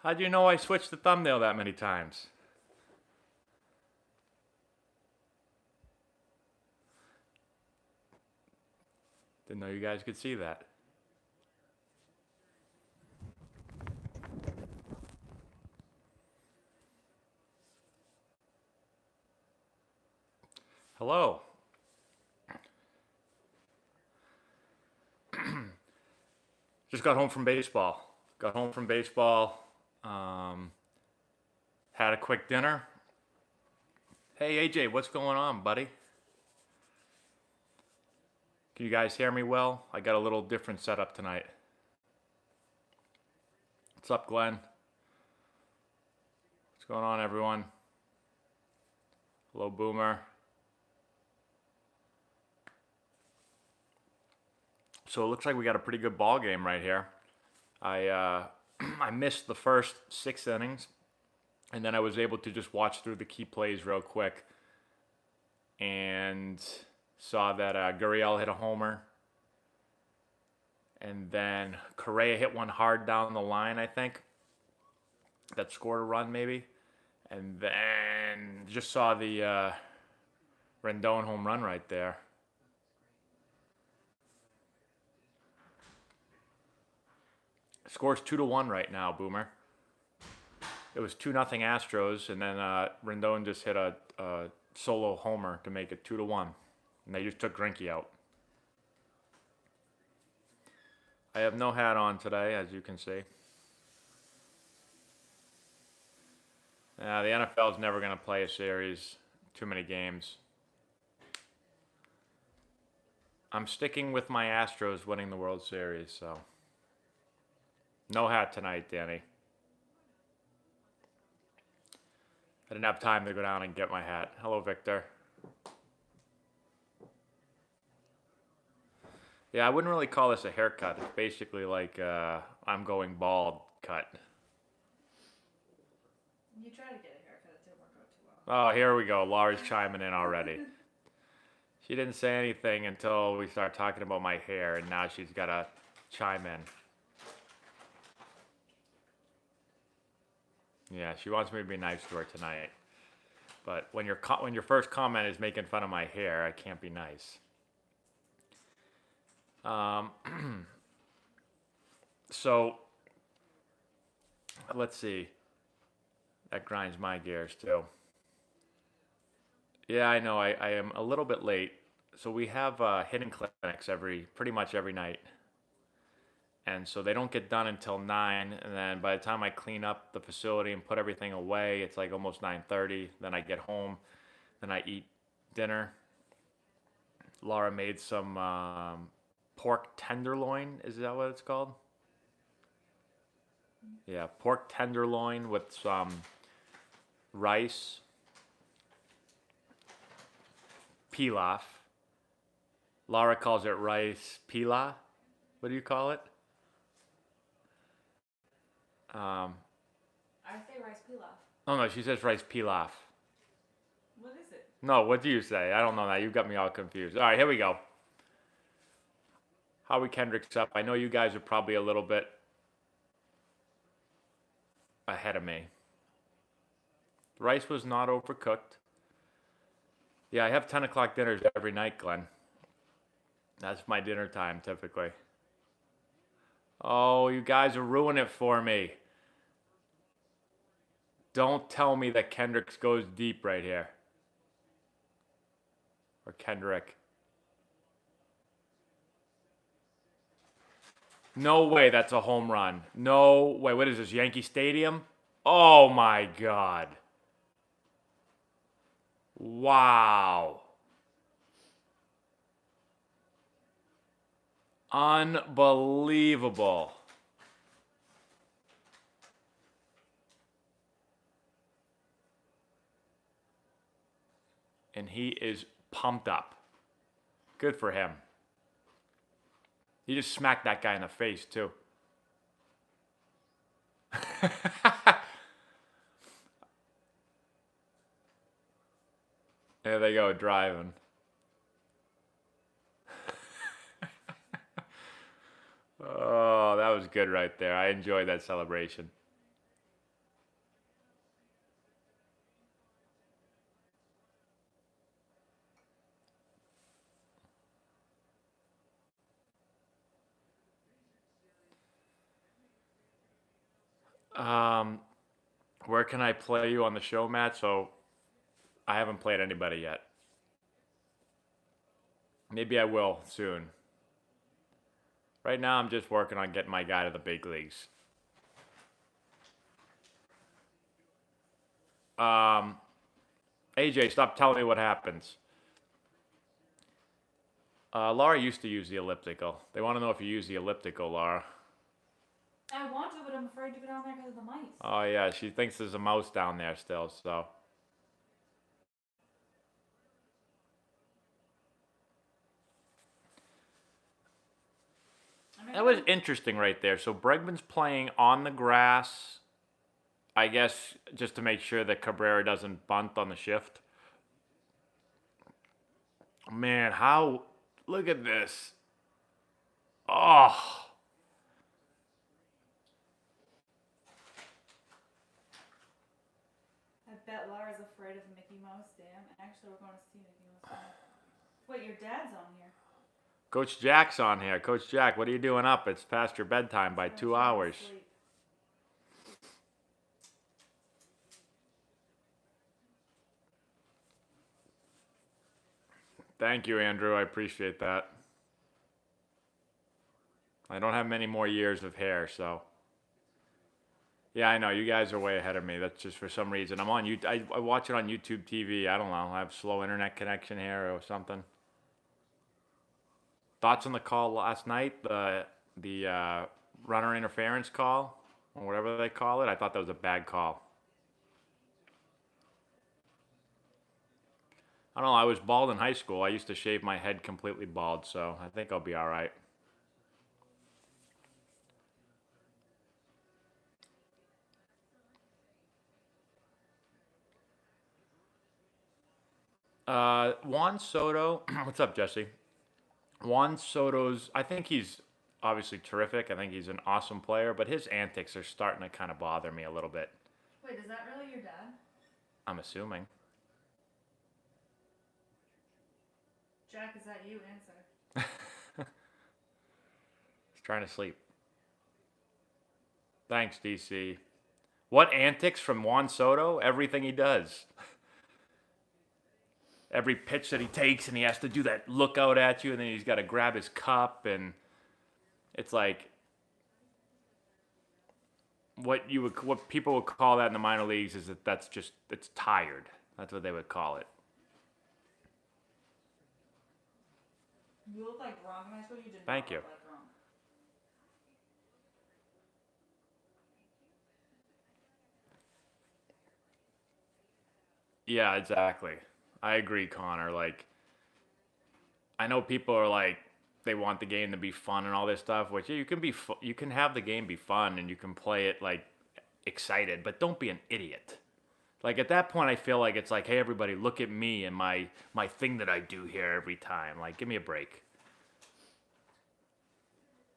How'd you know I switched the thumbnail that many times? Didn't know you guys could see that. Hello. Just got home from baseball. Had a quick dinner. Hey AJ, what's going on, buddy? Can you guys hear me well? I got a little different setup tonight. What's up, Glenn? What's going on, everyone? Hello, Boomer. So it looks like we got a pretty good ball game right here. I I missed the first 6 innings, and then I was able to just watch through the key plays real quick, and saw that Gurriel hit a homer, and then Correa hit one hard down the line, I think, that scored a run maybe, and then just saw the Rendon home run right there. Score's 2-1 right now, Boomer. It was 2-0 Astros, and then Rendon just hit a solo homer to make it 2-1, and they just took Greinke out. I have no hat on today, as you can see. The NFL is never going to play a series, too many games. I'm sticking with my Astros winning the World Series, so no hat tonight, Danny. I didn't have time to go down and get my hat. Hello, Victor. Yeah, I wouldn't really call this a haircut. It's basically like I'm going bald cut. You tried to get a haircut, it didn't work out too well. Oh, here we go. Laura's chiming in already. She didn't say anything until we started talking about my hair, and now she's got to chime in. Yeah, she wants me to be nice to her tonight. But when your first comment is making fun of my hair, I can't be nice. So, let's see. That grinds my gears too. Yeah, I know. I am a little bit late. So we have hidden clinics pretty much every night. And so they don't get done until 9, and then by the time I clean up the facility and put everything away, it's like almost 9:30. Then I get home, then I eat dinner. Laura made some pork tenderloin. Is that what it's called? Yeah, pork tenderloin with some rice, pilaf. Laura calls it rice pila. What do you call it? I say rice pilaf. Oh no, she says rice pilaf. What is it? No, what do you say? I don't know that. You got me all confused. All right, here we go. Howie Kendrick's up. I know you guys are probably a little bit ahead of me. The rice was not overcooked. Yeah, I have 10 o'clock dinners every night, Glenn. That's my dinner time, typically. Oh, you guys are ruining it for me. Don't tell me that Kendrick's goes deep right here. Or Kendrick. No way that's a home run. No way. What is this, Yankee Stadium? Oh my God. Wow. Unbelievable. And he is pumped up. Good for him. He just smacked that guy in the face, too. There they go, driving. Oh, that was good right there. I enjoyed that celebration. Where can I play you on the show, Matt? So I haven't played anybody yet. Maybe I will soon. Right now, I'm just working on getting my guy to the big leagues. AJ, stop telling me what happens. Laura used to use the elliptical. They want to know if you use the elliptical, Laura. I want to, but I'm afraid to go down there because of the mice. Oh, yeah, she thinks there's a mouse down there still, so. That was interesting right there. So Bregman's playing on the grass, I guess, just to make sure that Cabrera doesn't bunt on the shift. Man, how... Look at this. Oh. I bet Laura's afraid of Mickey Mouse Dam. Actually, we're going to see Mickey Mouse Dam. Wait, your dad's on here. Coach Jack's on here. Coach Jack, what are you doing up? It's past your bedtime by 2 hours. Thank you, Andrew. I appreciate that. I don't have many more years of hair, so. Yeah, I know. You guys are way ahead of me. That's just for some reason. I'm on YouTube. I watch it on YouTube TV. I don't know. I have slow internet connection here or something. Thoughts on the call last night? The runner interference call, or whatever they call it? I thought that was a bad call. I don't know. I was bald in high school. I used to shave my head completely bald, so I think I'll be all right. Juan Soto. What's up, Jesse? Juan Soto's, I think he's obviously terrific. I think he's an awesome player, but his antics are starting to kind of bother me a little bit. Wait, is that really your dad? I'm assuming. Jack, is that you? Answer. He's trying to sleep. Thanks, DC. What antics from Juan Soto? Everything he does. Every pitch that he takes, and he has to do that look out at you, and then he's got to grab his cup, and it's like what people would call that in the minor leagues is that's just it's tired. That's what they would call it. You look like Ron in high school. You did Thank you. Look like Ron. Yeah, exactly. I agree, Connor. Like, I know people are like, they want the game to be fun and all this stuff, which you can be, you can have the game be fun and you can play it like excited, but don't be an idiot. Like at that point, I feel like it's like, hey, everybody, look at me and my thing that I do here every time. Like, give me a break.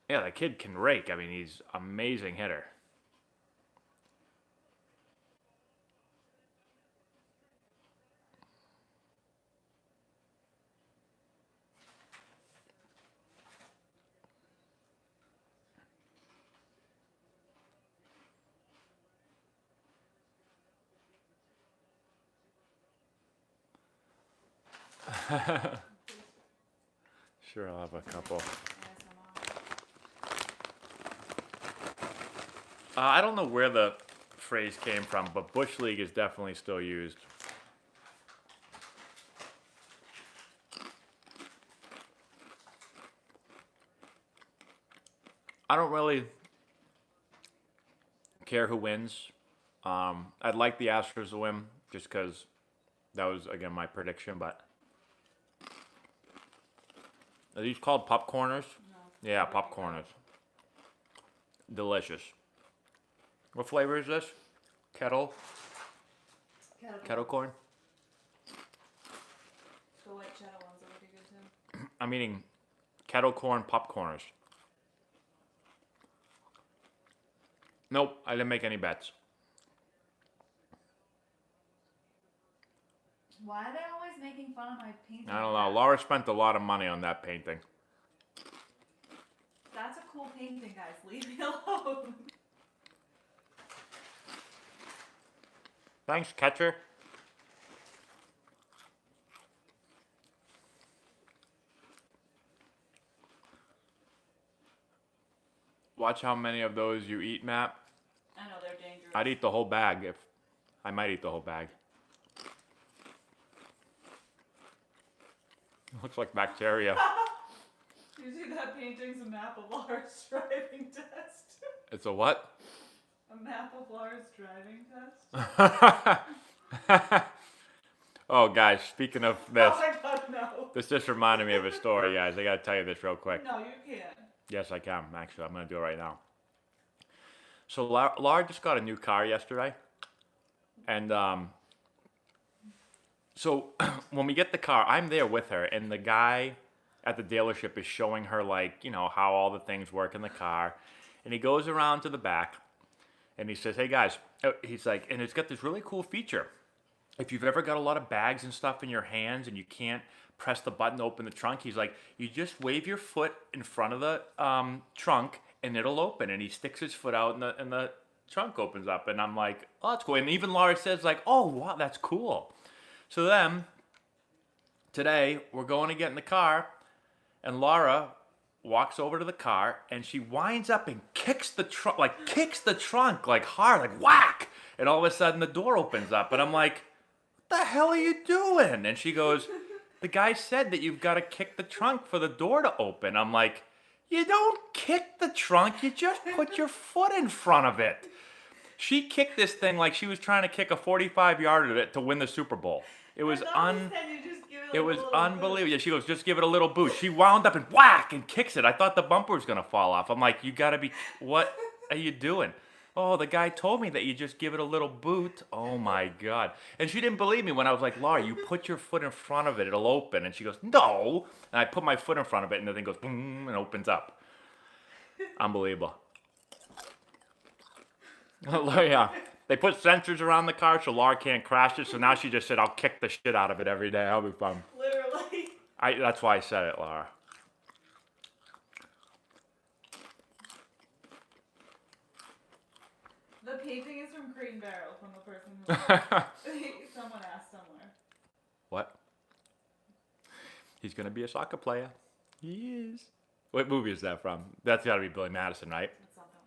Yeah, that kid can rake. I mean, he's an amazing hitter. Sure, I'll have a couple. I don't know where the phrase came from, but Bush League is definitely still used. I don't really care who wins. I'd like the Astros to win just because that was, again, my prediction, but... Are these called popcorners? No. Yeah, popcorners. Delicious. What flavor is this? Kettle Kettle corn? The white cheddar ones are pretty good too. I'm eating kettle corn popcorners. Nope, I didn't make any bets. Why are they always making fun of my painting? I don't know. Laura spent a lot of money on that painting. That's a cool painting, guys. Leave me alone. Thanks, catcher. Watch how many of those you eat, Matt. I know they're dangerous. I'd eat the whole bag if... I might eat the whole bag. Looks like bacteria. You see that painting's a map of Lara's driving test. It's a what? A map of Lara's driving test. Oh, guys, speaking of this, Oh my god, no. this just reminded me of a story, guys. I gotta tell you this real quick. No, you can't. Yes, I can, actually. I'm gonna do it right now. So Laura just got a new car yesterday. And so when we get the car, I'm there with her, and the guy at the dealership is showing her, like, you know, how all the things work in the car. And he goes around to the back, and he says, hey, guys, he's like, and it's got this really cool feature. If you've ever got a lot of bags and stuff in your hands and you can't press the button to open the trunk, he's like, you just wave your foot in front of the trunk, and it'll open. And he sticks his foot out, and the trunk opens up. And I'm like, oh, that's cool. And even Laura says, like, oh, wow, that's cool. So then, today, we're going to get in the car, and Laura walks over to the car, and she winds up and kicks the trunk, like hard, like whack. And all of a sudden, the door opens up, and I'm like, what the hell are you doing? And she goes, the guy said that you've got to kick the trunk for the door to open. I'm like, you don't kick the trunk, you just put your foot in front of it. She kicked this thing like she was trying to kick a 45-yarder of it to win the Super Bowl. It was unbelievable. Yeah, she goes, just give it a little boost. She wound up and whack and kicks it. I thought the bumper was going to fall off. I'm like, you got to be, what are you doing? Oh, the guy told me that you just give it a little boot. Oh my God. And she didn't believe me when I was like, Laura, you put your foot in front of it, it'll open. And she goes, no. And I put my foot in front of it, and the thing goes boom and opens up. Unbelievable. Yeah. They put sensors around the car so Laura can't crash it. So now she just said, I'll kick the shit out of it every day. I'll be fun. Literally. That's why I said it, Laura. The painting is from Crate and Barrel, from the person who someone asked somewhere. What? He's going to be a soccer player. He is. What movie is that from? That's got to be Billy Madison, right?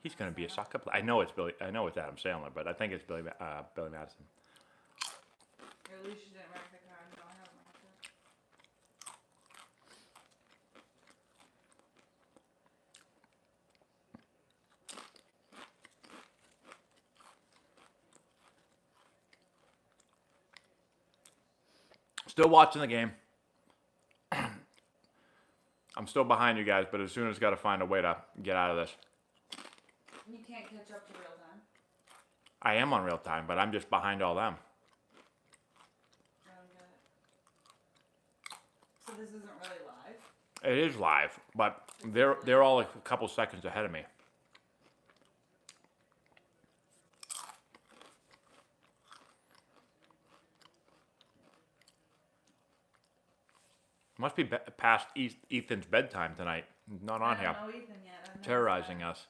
He's going to be a soccer player. I know it's Adam Sandler, but I think it's Billy Madison. Or at least you didn't wreck the car and don't have him wreck it. Still watching the game. I'm still behind you guys, but as soon as got to find a way to get out of this. You can't catch up to real time. I am on real time, but I'm just behind all them. I don't get it. So this isn't really live? It is live, but they're all like a couple seconds ahead of me. Must be past Ethan's bedtime tonight. He's not on here. I don't know Ethan yet. Terrorizing us.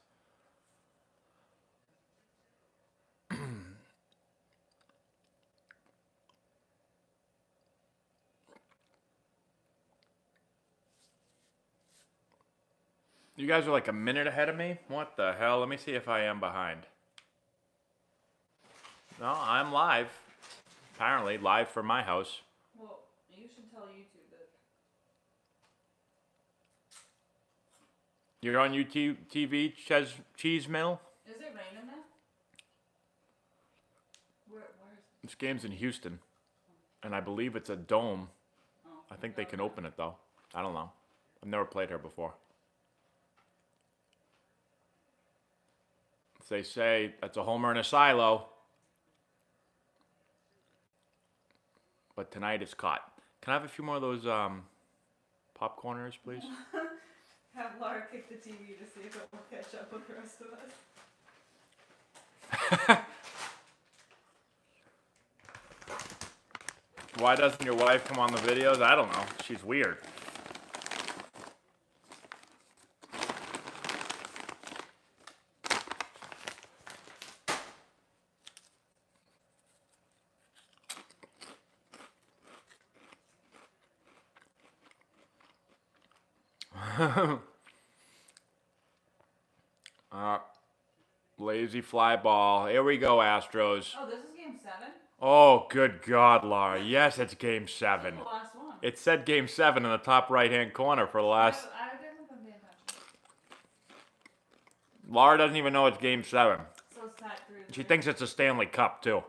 You guys are like a minute ahead of me? What the hell? Let me see if I am behind. No, I'm live. Apparently, live from my house. Well, you should tell YouTube that. You're on TV, Cheese Mill? Is it raining now? Where is it? This game's in Houston. And I believe it's a dome. Oh, I think they can open it, though. I don't know. I've never played here before. They say that's a homer in a silo. But tonight it's caught. Can I have a few more of those popcorners, please? Have Laura kick the TV to see if it will catch up with the rest of us. Why doesn't your wife come on the videos? I don't know. She's weird. Lazy fly ball. Here we go, Astros. Oh, this is game 7? Oh, good God, Laura. Yes, it's game This 7. is the last one. It said game 7 in the top right-hand corner for the last... I didn't pay attention. Laura doesn't even know it's game 7. So it's tied 3. She thinks it's a Stanley Cup, too.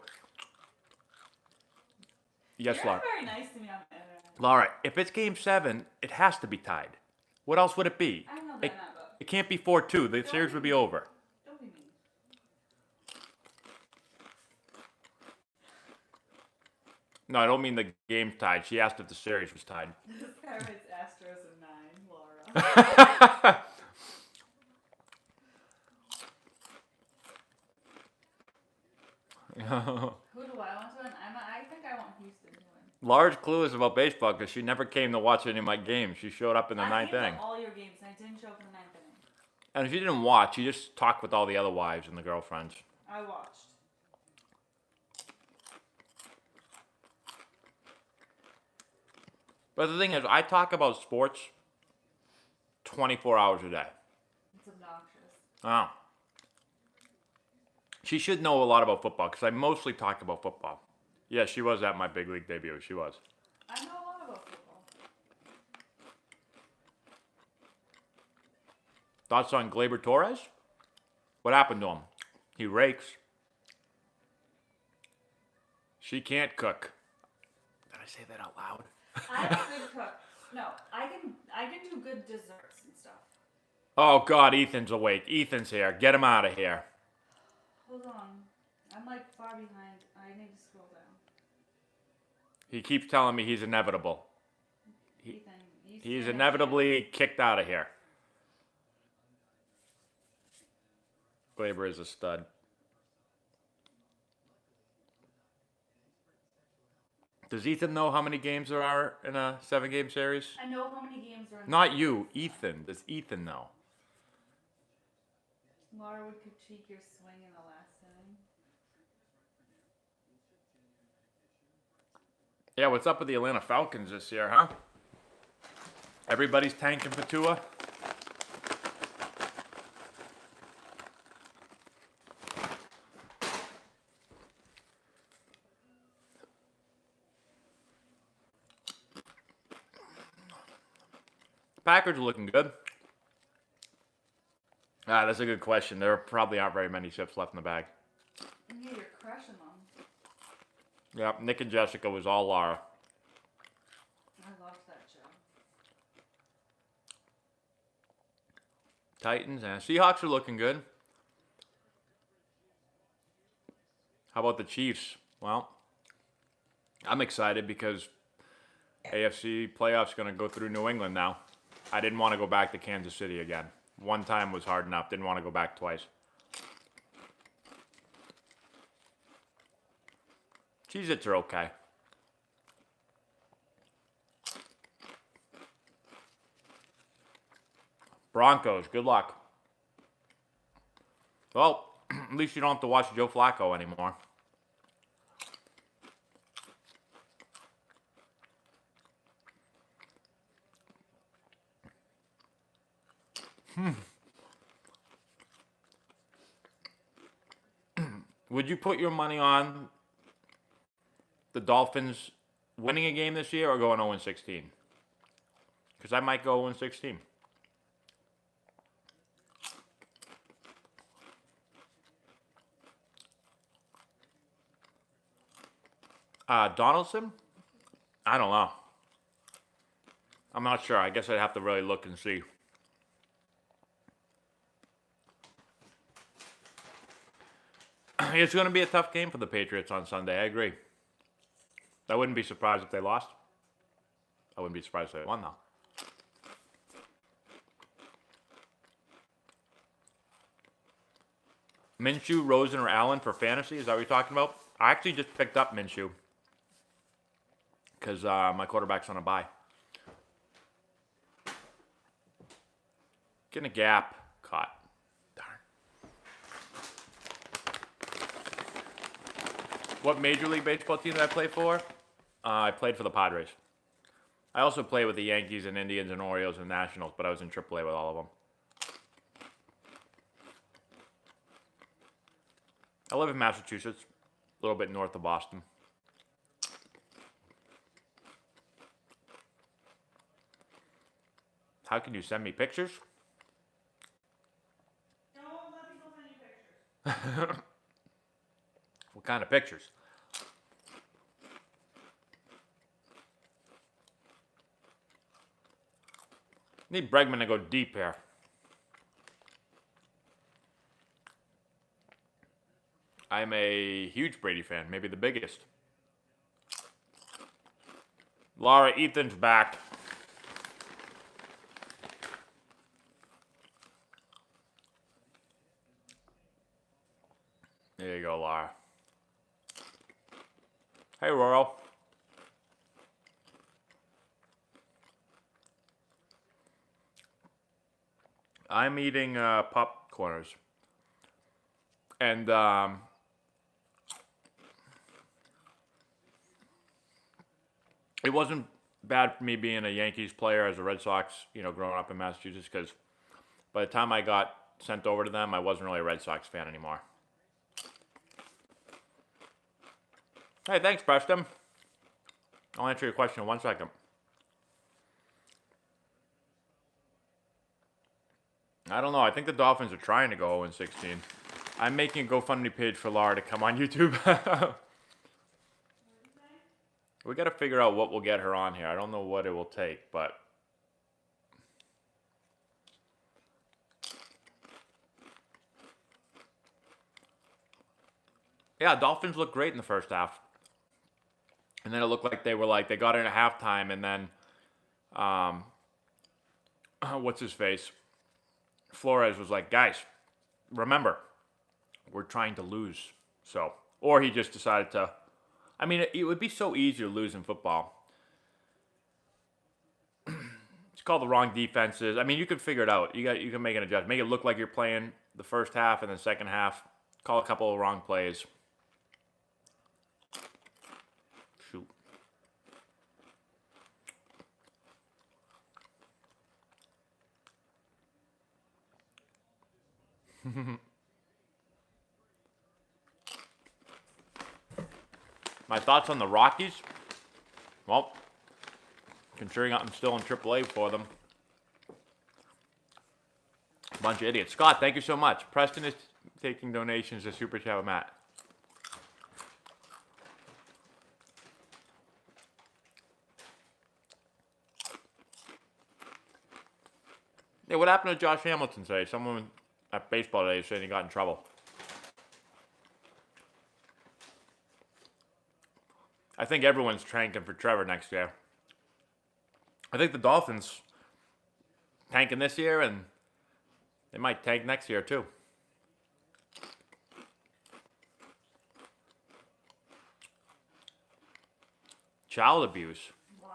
Yes, You're Laura. very nice to me on the internet. Laura, if it's game 7, it has to be tied. What else would it be? I know that now, but It can't be 4-2. The series would be over. don't be mean. No, I don't mean the game's tied. She asked if the series was tied. This guy writes Astros and 9, Laura. Who do I want to win? I think I want Houston to win. Laura's clueless about baseball because she never came to watch any of my games. She showed up in the ninth I inning. came to all your games, and I didn't show up in the 9th inning. And if you didn't watch, you just talked with all the other wives and the girlfriends. I watched. But the thing is, I talk about sports 24 hours a day. It's obnoxious. Oh. She should know a lot about football because I mostly talk about football. Yeah, she was at my big league debut. She was. I know a lot about football. Thoughts on Gleyber Torres? What happened to him? He rakes. She can't cook. Did I say that out loud? I'm a good cook. No, I can do good desserts and stuff. Oh, God, Ethan's awake. Ethan's here. Get him out of here. Hold on. I'm like far behind. I need to scroll down. He keeps telling me he's inevitable. Ethan, He's inevitably kicked out of here. Gleyber is a stud. Does Ethan know how many games there are in a 7-game series? I know how many games are in Not you, Ethan. Does Ethan know? Laura would critique your swing in the last inning. Yeah, what's up with the Atlanta Falcons this year, huh? Everybody's tanking for Tua. Packers are looking good. That's a good question. There probably aren't very many chips left in the bag. Yeah, you're crushing them. Yep, Nick and Jessica was all Laura. I loved that show. Titans and Seahawks are looking good. How about the Chiefs? Well, I'm excited because AFC playoffs going to go through New England now. I didn't want to go back to Kansas City again. One time was hard enough. Didn't want to go back twice. Cheez-Its are okay. Broncos, good luck. Well, at least you don't have to watch Joe Flacco anymore. Would you put your money on the Dolphins winning a game this year or going 0-16? Because I might go 0-16. Donaldson? I don't know. I'm not sure. I guess I'd have to really look and see. It's going to be a tough game for the Patriots on Sunday. I agree. I wouldn't be surprised if they lost. I wouldn't be surprised if they won, though. Minshew, Rosen, or Allen for fantasy? Is that what you're talking about? I actually just picked up Minshew because my quarterback's on a bye. Getting a gap. Caught. Darn. What Major League Baseball team did I play for? I played for the Padres. I also played with the Yankees and Indians and Orioles and Nationals, but I was in AAA with all of them. I live in Massachusetts, a little bit north of Boston. How can you send me pictures? Don't let people send you pictures. What kind of pictures? Need Bregman to go deep here. I'm a huge Brady fan, maybe the biggest. Laura, Ethan's back. There you go, Laura. Hey, Royal. I'm eating popcorners. And it wasn't bad for me being a Yankees player as a Red Sox, growing up in Massachusetts, because by the time I got sent over to them, I wasn't really a Red Sox fan anymore. Hey, thanks, Preston. I'll answer your question in 1 second. I don't know. I think the Dolphins are trying to go 0-16. I'm making a GoFundMe page for Laura to come on YouTube. We got to figure out what will get her on here. I don't know what it will take, but yeah, Dolphins looked great in the first half. And then it looked like they got in at halftime, and then what's his face? Flores was like, guys, remember, we're trying to lose. So, or he just decided to. I mean, it would be so easy to lose in football. It's called the wrong defenses. I mean, you can figure it out. You can make an adjustment. Make it look like you're playing the first half and then second half. Call a couple of wrong plays. Shoot. My thoughts on the Rockies? Well, considering I'm still in AAA for them. Bunch of idiots. Scott, thank you so much. Preston is taking donations to Super Chat with Matt. Yeah, what happened to Josh Hamilton today? Someone at baseball today saying he got in trouble. I think everyone's tanking for Trevor next year. I think the Dolphins tanking this year, and they might tank next year too. Child abuse. Wow.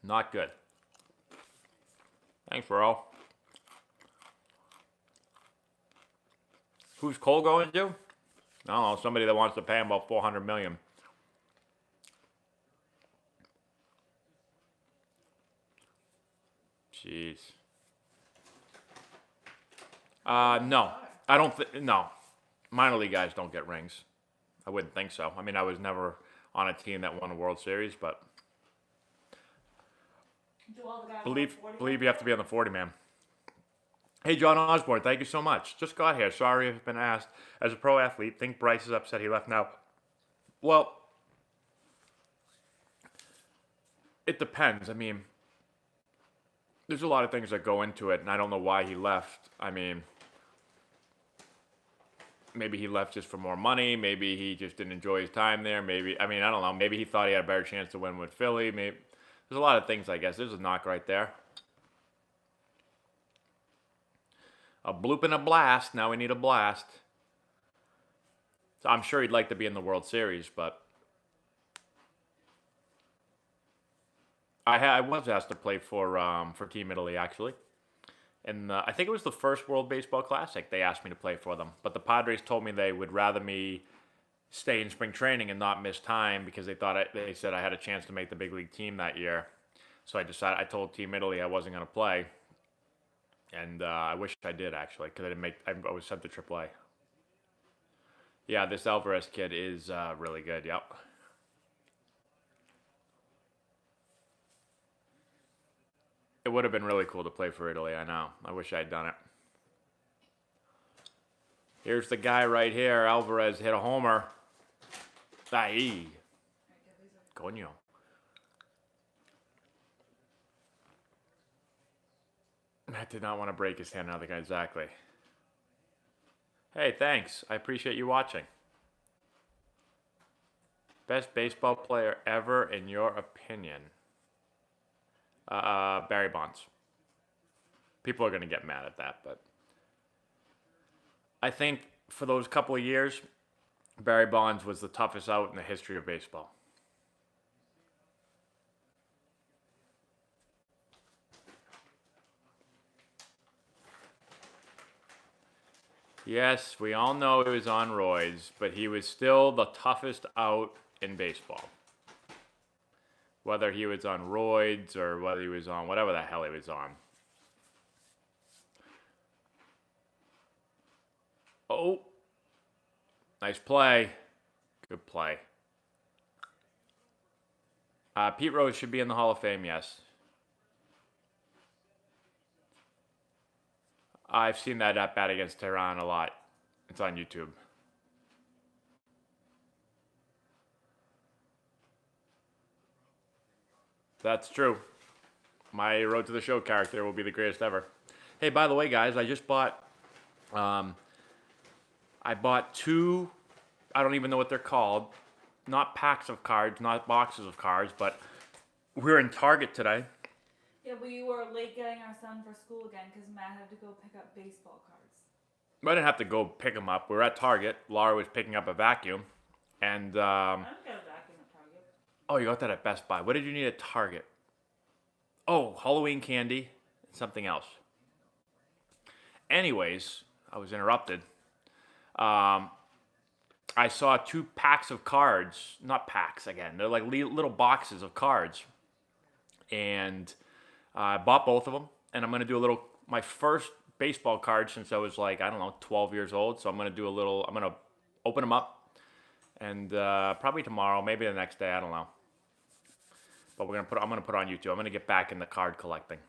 Not good. Thanks, Earl. Who's Cole going to? I don't know, somebody that wants to pay him about $400 million. Jeez. No. I don't no. Minor league guys don't get rings. I wouldn't think so. I mean, I was never on a team that won a World Series, but Do all the guys believe you have to be on the 40 man. Hey, John Osborne, thank you so much. Just got here. Sorry if I've been asked. As a pro athlete, think Bryce is upset he left now. Well, it depends. I mean, there's a lot of things that go into it, and I don't know why he left. I mean, maybe he left just for more money. Maybe he just didn't enjoy his time there. Maybe, I don't know. Maybe he thought he had a better chance to win with Philly. Maybe there's a lot of things, I guess. There's a knock right there. A bloop and a blast. Now we need a blast. So I'm sure he'd like to be in the World Series, but I was asked to play for Team Italy, actually. And I think it was the first World Baseball Classic they asked me to play for them. But the Padres told me they would rather me stay in spring training and not miss time because they said I had a chance to make the big league team that year. So I told Team Italy I wasn't going to play. And I wish I did, actually, because I was sent to AAA. Yeah, this Alvarez kid is really good, yep. It would have been really cool to play for Italy, I know. I wish I had done it. Here's the guy right here. Alvarez hit a homer. Ay. Coño. Matt did not want to break his hand. Now the guy, exactly. Hey, thanks. I appreciate you watching. Best baseball player ever, in your opinion? Barry Bonds. People are going to get mad at that, but I think for those couple of years, Barry Bonds was the toughest out in the history of baseball. Yes, we all know he was on roids, but he was still the toughest out in baseball. Whether he was on roids or whether he was on whatever the hell he was on. Oh, nice play. Good play. Pete Rose should be in the Hall of Fame, yes. I've seen that at bat against Tehran a lot. It's on YouTube. That's true. My Road to the Show character will be the greatest ever. Hey, by the way, guys, I just bought... I bought 2... I don't even know what they're called. Not packs of cards, not boxes of cards, but we're in Target today. Yeah, we were late getting our son for school again because Matt had to go pick up baseball cards. I didn't have to go pick them up. We were at Target. Laura was picking up a vacuum. And, I don't get a vacuum at Target. Oh, you got that at Best Buy. What did you need at Target? Oh, Halloween candy and something else. Anyways, I was interrupted. I saw 2 packs of cards. Not packs, again. They're like little boxes of cards. And I bought both of them. And I'm going to do my first baseball card since I was like, I don't know, 12 years old. So I'm going to I'm going to open them up. And probably tomorrow, maybe the next day, I don't know. But I'm going to put it on YouTube. I'm going to get back into card collecting.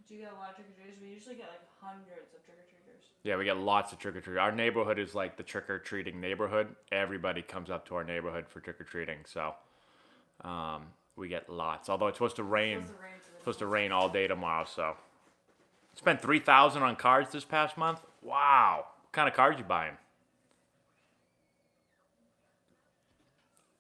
Do you get a lot of trick-or-treaters? We usually get like hundreds of trick-or-treaters. Yeah, we get lots of trick-or-treaters. Our neighborhood is like the trick-or-treating neighborhood. Everybody comes up to our neighborhood for trick-or-treating. So we get lots. Although it's supposed to rain. It's supposed to rain all day tomorrow. So spent $3,000 on cards this past month. Wow. What kind of cards you buying?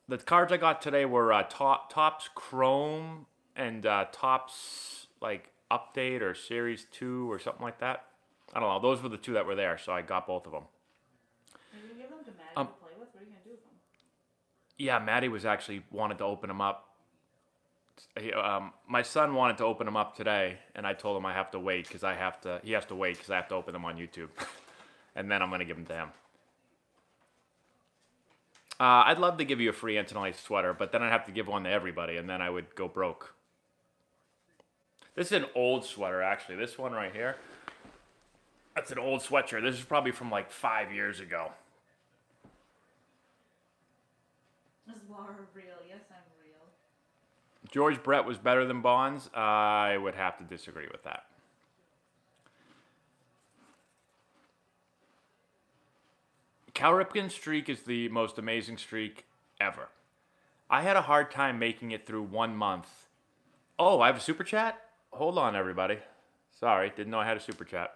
The cards I got today were Topps Chrome and Topps like Update or Series 2 or something like that. I don't know. Those were the 2 that were there, so I got both of them. Are you going to give them to Maddie to play with? What are you going to do with them? Yeah, Maddie wanted to open them up. My son wanted to open them up today, and I told him I have to wait because he has to wait because I have to open them on YouTube. And then I'm going to give them to him. I'd love to give you a free Antonelli sweater, but then I'd have to give one to everybody, and then I would go broke. This is an old sweater, actually. This one right here. That's an old sweatshirt. This is probably from like 5 years ago. Is Laura real? Yes, I'm real. George Brett was better than Bonds. I would have to disagree with that. Cal Ripken's streak is the most amazing streak ever. I had a hard time making it through 1 month. Oh, I have a super chat? Hold on, everybody. Sorry, didn't know I had a super chat.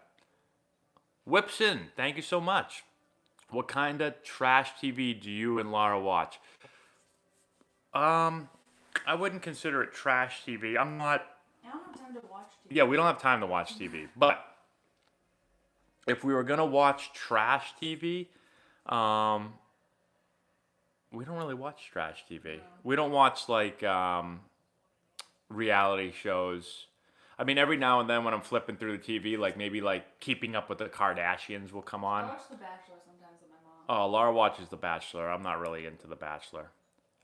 Whipson, thank you so much. What kind of trash TV do you and Laura watch? I wouldn't consider it trash TV. I don't have time to watch TV. Yeah, we don't have time to watch TV. But if we were going to watch trash TV, we don't really watch trash TV. No. We don't watch like reality shows. I mean, every now and then when I'm flipping through the TV, like maybe like Keeping Up with the Kardashians will come on. I watch The Bachelor sometimes with my Oh, Laura watches The Bachelor. I'm not really into The Bachelor.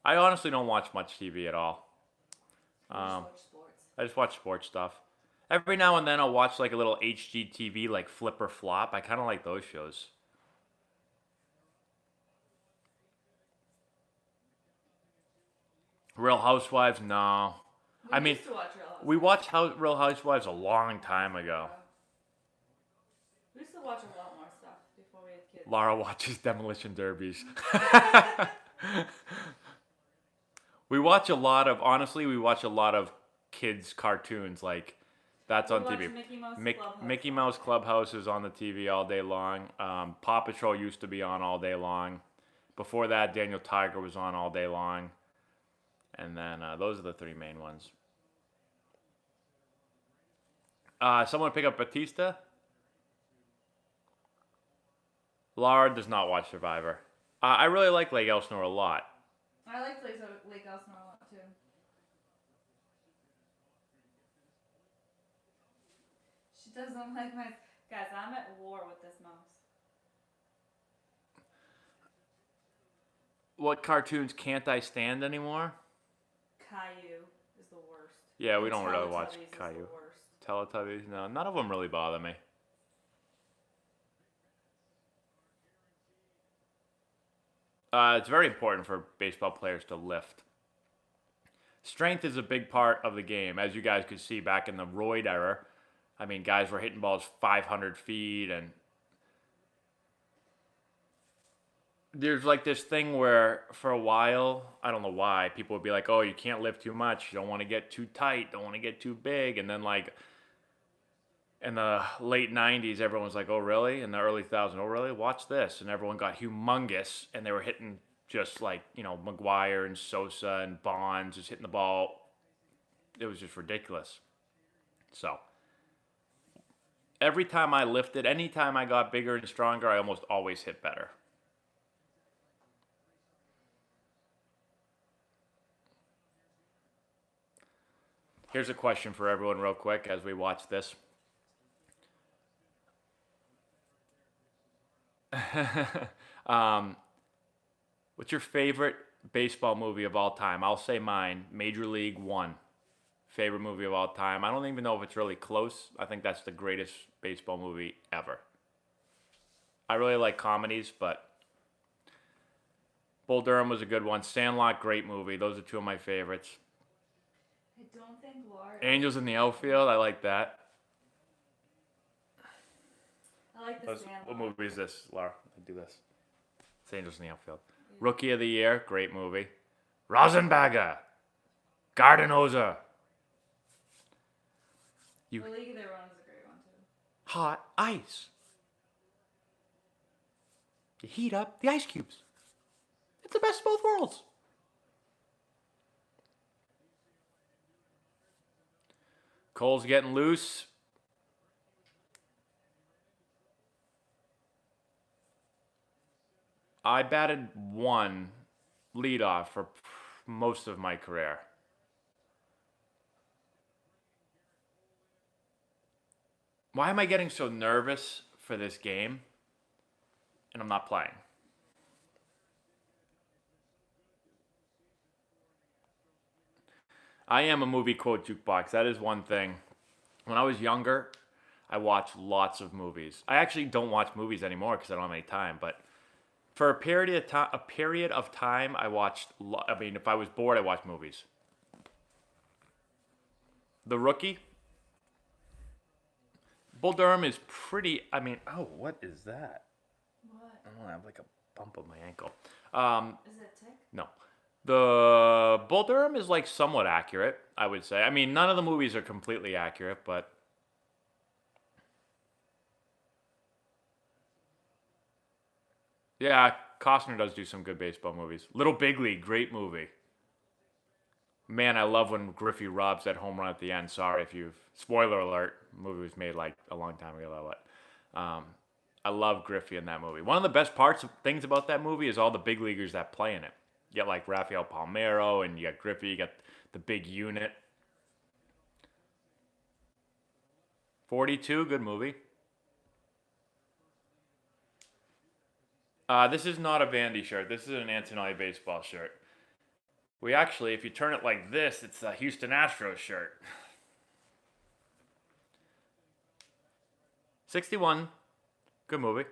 I honestly don't watch much TV at all. You just Um, watch sports. I just watch sports stuff. Every now and then I'll watch like a little HGTV like Flip or Flop. I kind of like those shows. Real Housewives, no. We I mean, used to watch Real Housewives. we watched Real Housewives a long time ago. We used to watch a lot more stuff before we had kids. Lara watches Demolition Derbies. Honestly, we watch a lot of kids' cartoons. Like, that's We on watched TV. Mickey Mouse Clubhouse. Mickey Mouse Clubhouse is on the TV all day long. Paw Patrol used to be on all day long. Before that, Daniel Tiger was on all day long. And then those are the three main ones. Someone pick up Batista? Lara does not watch Survivor. I really like Lake Elsinore a lot. I liked Lake Elsinore a lot too. She doesn't like my... Guys, I'm at war with this mouse. What cartoons can't I stand anymore? Caillou is the worst. Yeah, we And don't really watch Teletubbies is the Caillou. worst. Teletubbies, no, none of them really bother me. It's very important for baseball players to lift. Strength is a big part of the game, as you guys could see back in the roid era. I mean, guys were hitting balls 500 feet, and there's like this thing where for a while, I don't know why, people would be like, oh, you can't lift too much, you don't want to get too tight, don't want to get too big, and then like in the late 90s, everyone was like, oh, really? In the early 2000s, oh, really? Watch this. And everyone got humongous, and they were hitting just like, McGuire and Sosa and Bonds, just hitting the ball. It was just ridiculous. So, every time I lifted, anytime I got bigger and stronger, I almost always hit better. Here's a question for everyone real quick as we watch this. What's your favorite baseball movie of all time? I'll say mine, Major League One. Favorite movie of all time. I don't even know if it's really close. I think that's the greatest baseball movie ever. I really like comedies, but Bull Durham was a good one. Sandlot, great movie. Those are two of my favorites. I don't think Laura... Angels in the Outfield, I like that. I like the Sandlot. What movie is this, Laura? Do this. It's Angels in the Outfield. Yeah. Rookie of the Year, great movie. Rosenberger. Gardenosa. The League of Their Own is a great one too. Hot ice. You heat up the ice cubes. It's the best of both worlds. Cole's getting loose. I batted one leadoff for most of my career. Why am I getting so nervous for this game? And I'm not playing. I am a movie quote jukebox. That is one thing. When I was younger, I watched lots of movies. I actually don't watch movies anymore because I don't have any time. But for a period of time, I watched. If I was bored, I watched movies. The Rookie. Bull Durham is pretty. What is that? What? I have like a bump on my ankle. Is it tick? No. The Bull Durham is like somewhat accurate, I would say. I mean, none of the movies are completely accurate, but yeah, Costner does do some good baseball movies. Little Big League, great movie. Man, I love when Griffey robs that home run at the end. Sorry if you've... Spoiler alert. The movie was made like a long time ago. I love Griffey in that movie. One of the best things about that movie is all the big leaguers that play in it. You got like Rafael Palmeiro, and you got Griffey, you got the big unit. 42, good movie. This is not a Vandy shirt. This is an Antonelli baseball shirt. We actually, if you turn it like this, it's a Houston Astros shirt. 61. Good movie.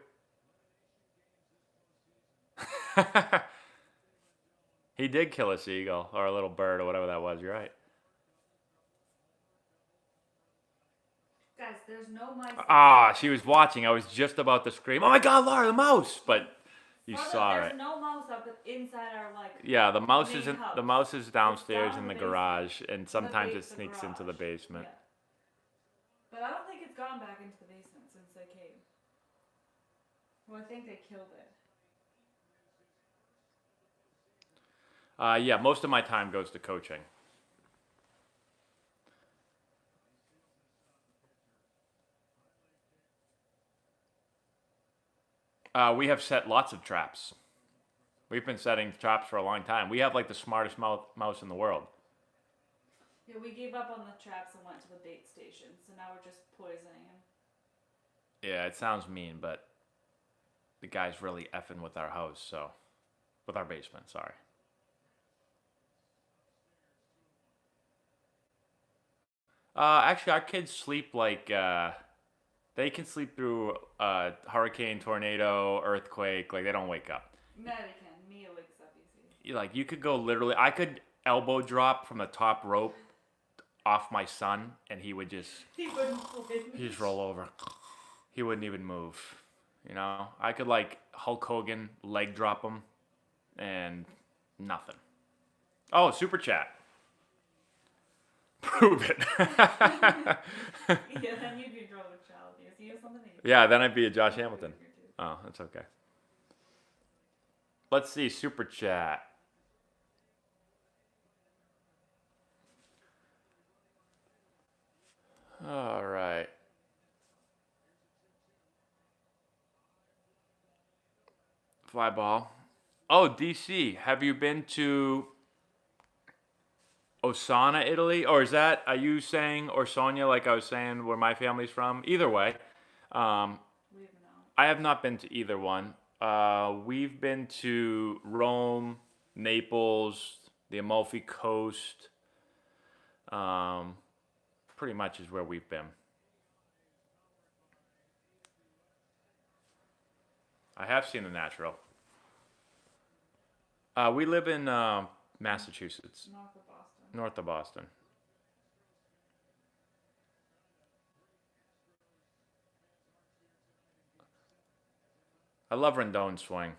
He did kill a seagull or a little bird or whatever that was. You're right. Guys, there's no mice. Ah, she was watching. I was just about to scream, "Oh my God, Laura, the mouse!" But you Brother, saw there's it. no mouse up inside our like. Yeah, the mouse main is in, house. the mouse is downstairs down in in the the basement. garage, and sometimes it the sneaks into the garage. basement. Yeah. But I don't think it's gone back into the basement since they came. Well, I think they killed it. Yeah, most of my time goes to coaching. We have set lots of traps. We've been setting traps for a long time. We have like the smartest mouse in the world. Yeah, we gave up on the traps and went to the bait station, so now we're just poisoning him. Yeah, it sounds mean, but the guy's really effing with our house, so. With our basement, sorry. Actually, our kids sleep like, they can sleep through hurricane, tornado, earthquake, like they don't wake up. Maddie can. Mia wakes up easy. Like you could go literally, I could elbow drop from the top rope off my son, and he would just, He wouldn't flinch. he'd just roll over. He wouldn't even move. You know, I could like Hulk Hogan leg drop him, and nothing. Oh, super chat. Prove it. Yeah, then you'd be drunk with child abuse. You have something that you Yeah, then I'd be a Josh Hamilton. Oh, that's okay. Let's see, super chat. All right. Fly ball. Oh, DC, have you been to Osana, Italy? Or is that, are you saying Orsonia like I was saying where my family's from? Either way. We have no. I have not been to either one. We've been to Rome, Naples, the Amalfi Coast. Pretty much is where we've been. I have seen the natural. We live in Massachusetts, North of Boston. north of Boston. I love Rendon's swing.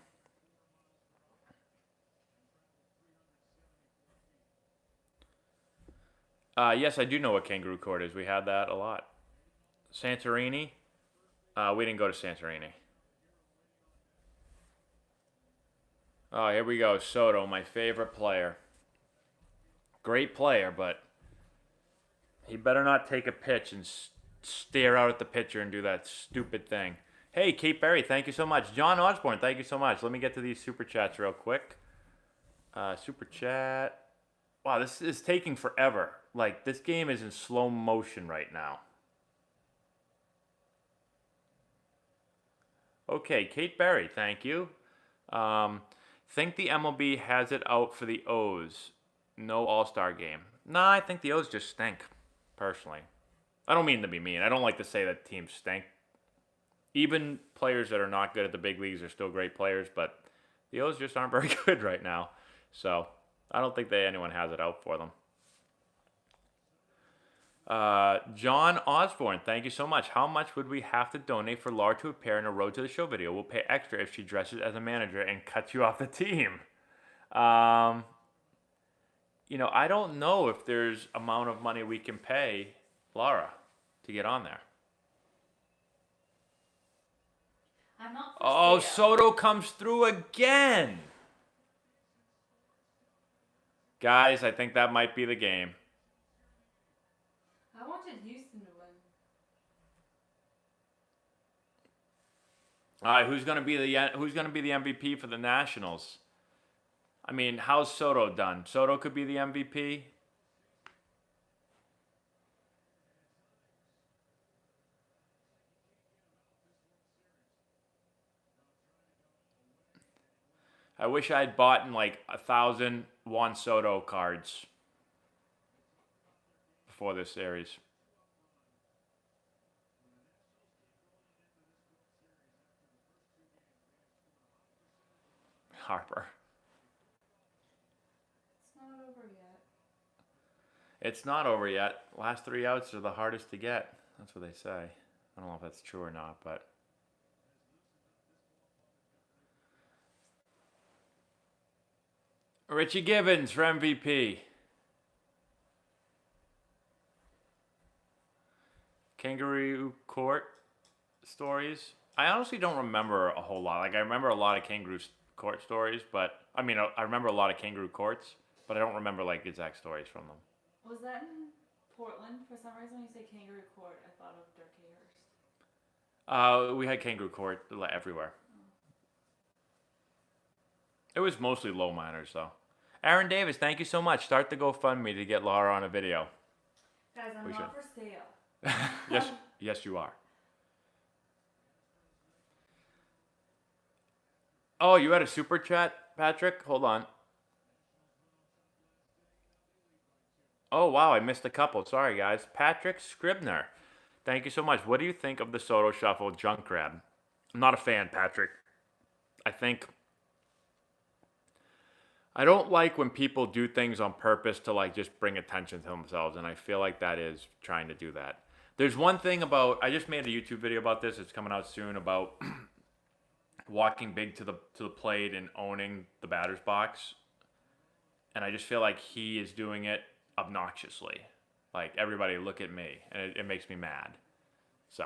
Yes, I do know what kangaroo court is. We had that a lot. Santorini. We didn't go to Santorini. Oh, here we go. Soto, my favorite player. Great player, but he better not take a pitch and stare out at the pitcher and do that stupid thing. Hey, Kate Berry, thank you so much. John Osborne, thank you so much. Let me get to these super chats real quick. Super chat. Wow, this is taking forever. Like, this game is in slow motion right now. Okay, Kate Berry, thank you. Think the MLB has it out for the O's. No All-Star game. Nah, I think the O's just stink, personally. I don't mean to be mean. I don't like to say that teams stink. Even players that are not good at the big leagues are still great players, but the O's just aren't very good right now. So, I don't think anyone has it out for them. John Osborne, thank you so much. How much would we have to donate for Laura to appear in a Road to the Show video? We'll pay extra if she dresses as a manager and cuts you off the team. You know, I don't know if there's amount of money we can pay Laura to get on there. I'm not. Oh, Soto comes through again. Guys, I think that might be the game. I wanted Houston to win. All right, who's gonna be the MVP for the Nationals? I mean, how's Soto done? Soto could be the MVP. I wish I'd bought in like 1,000 Juan Soto cards before this series. Harper. It's not over yet. It's not over yet. Last 3 outs are the hardest to get. That's what they say. I don't know if that's true or not, but. Richie Gibbons for MVP. Kangaroo Court stories. I honestly don't remember a whole lot. Like, I remember a lot of Kangaroo Court stories, but I mean, I remember a lot of Kangaroo Courts, but I don't remember like exact stories from them. Was that in Portland? For some reason, when you say Kangaroo Court, I thought of Durkehurst. We had Kangaroo Court everywhere. It was mostly low minors, though. Aaron Davis, thank you so much. Start the GoFundMe to get Laura on a video. Guys, I'm not for sale. Yes, you are. Oh, you had a super chat, Patrick? Hold on. Oh, wow, I missed a couple. Sorry, guys. Patrick Scribner, thank you so much. What do you think of the Soto Shuffle junk grab? I'm not a fan, Patrick. I don't like when people do things on purpose to like just bring attention to themselves, and I feel like that is trying to do that. There's one thing about, I just made a YouTube video about this. It's coming out soon about walking big to the plate and owning the batter's box. And I just feel like he is doing it obnoxiously. Like, everybody look at me, and it makes me mad. So,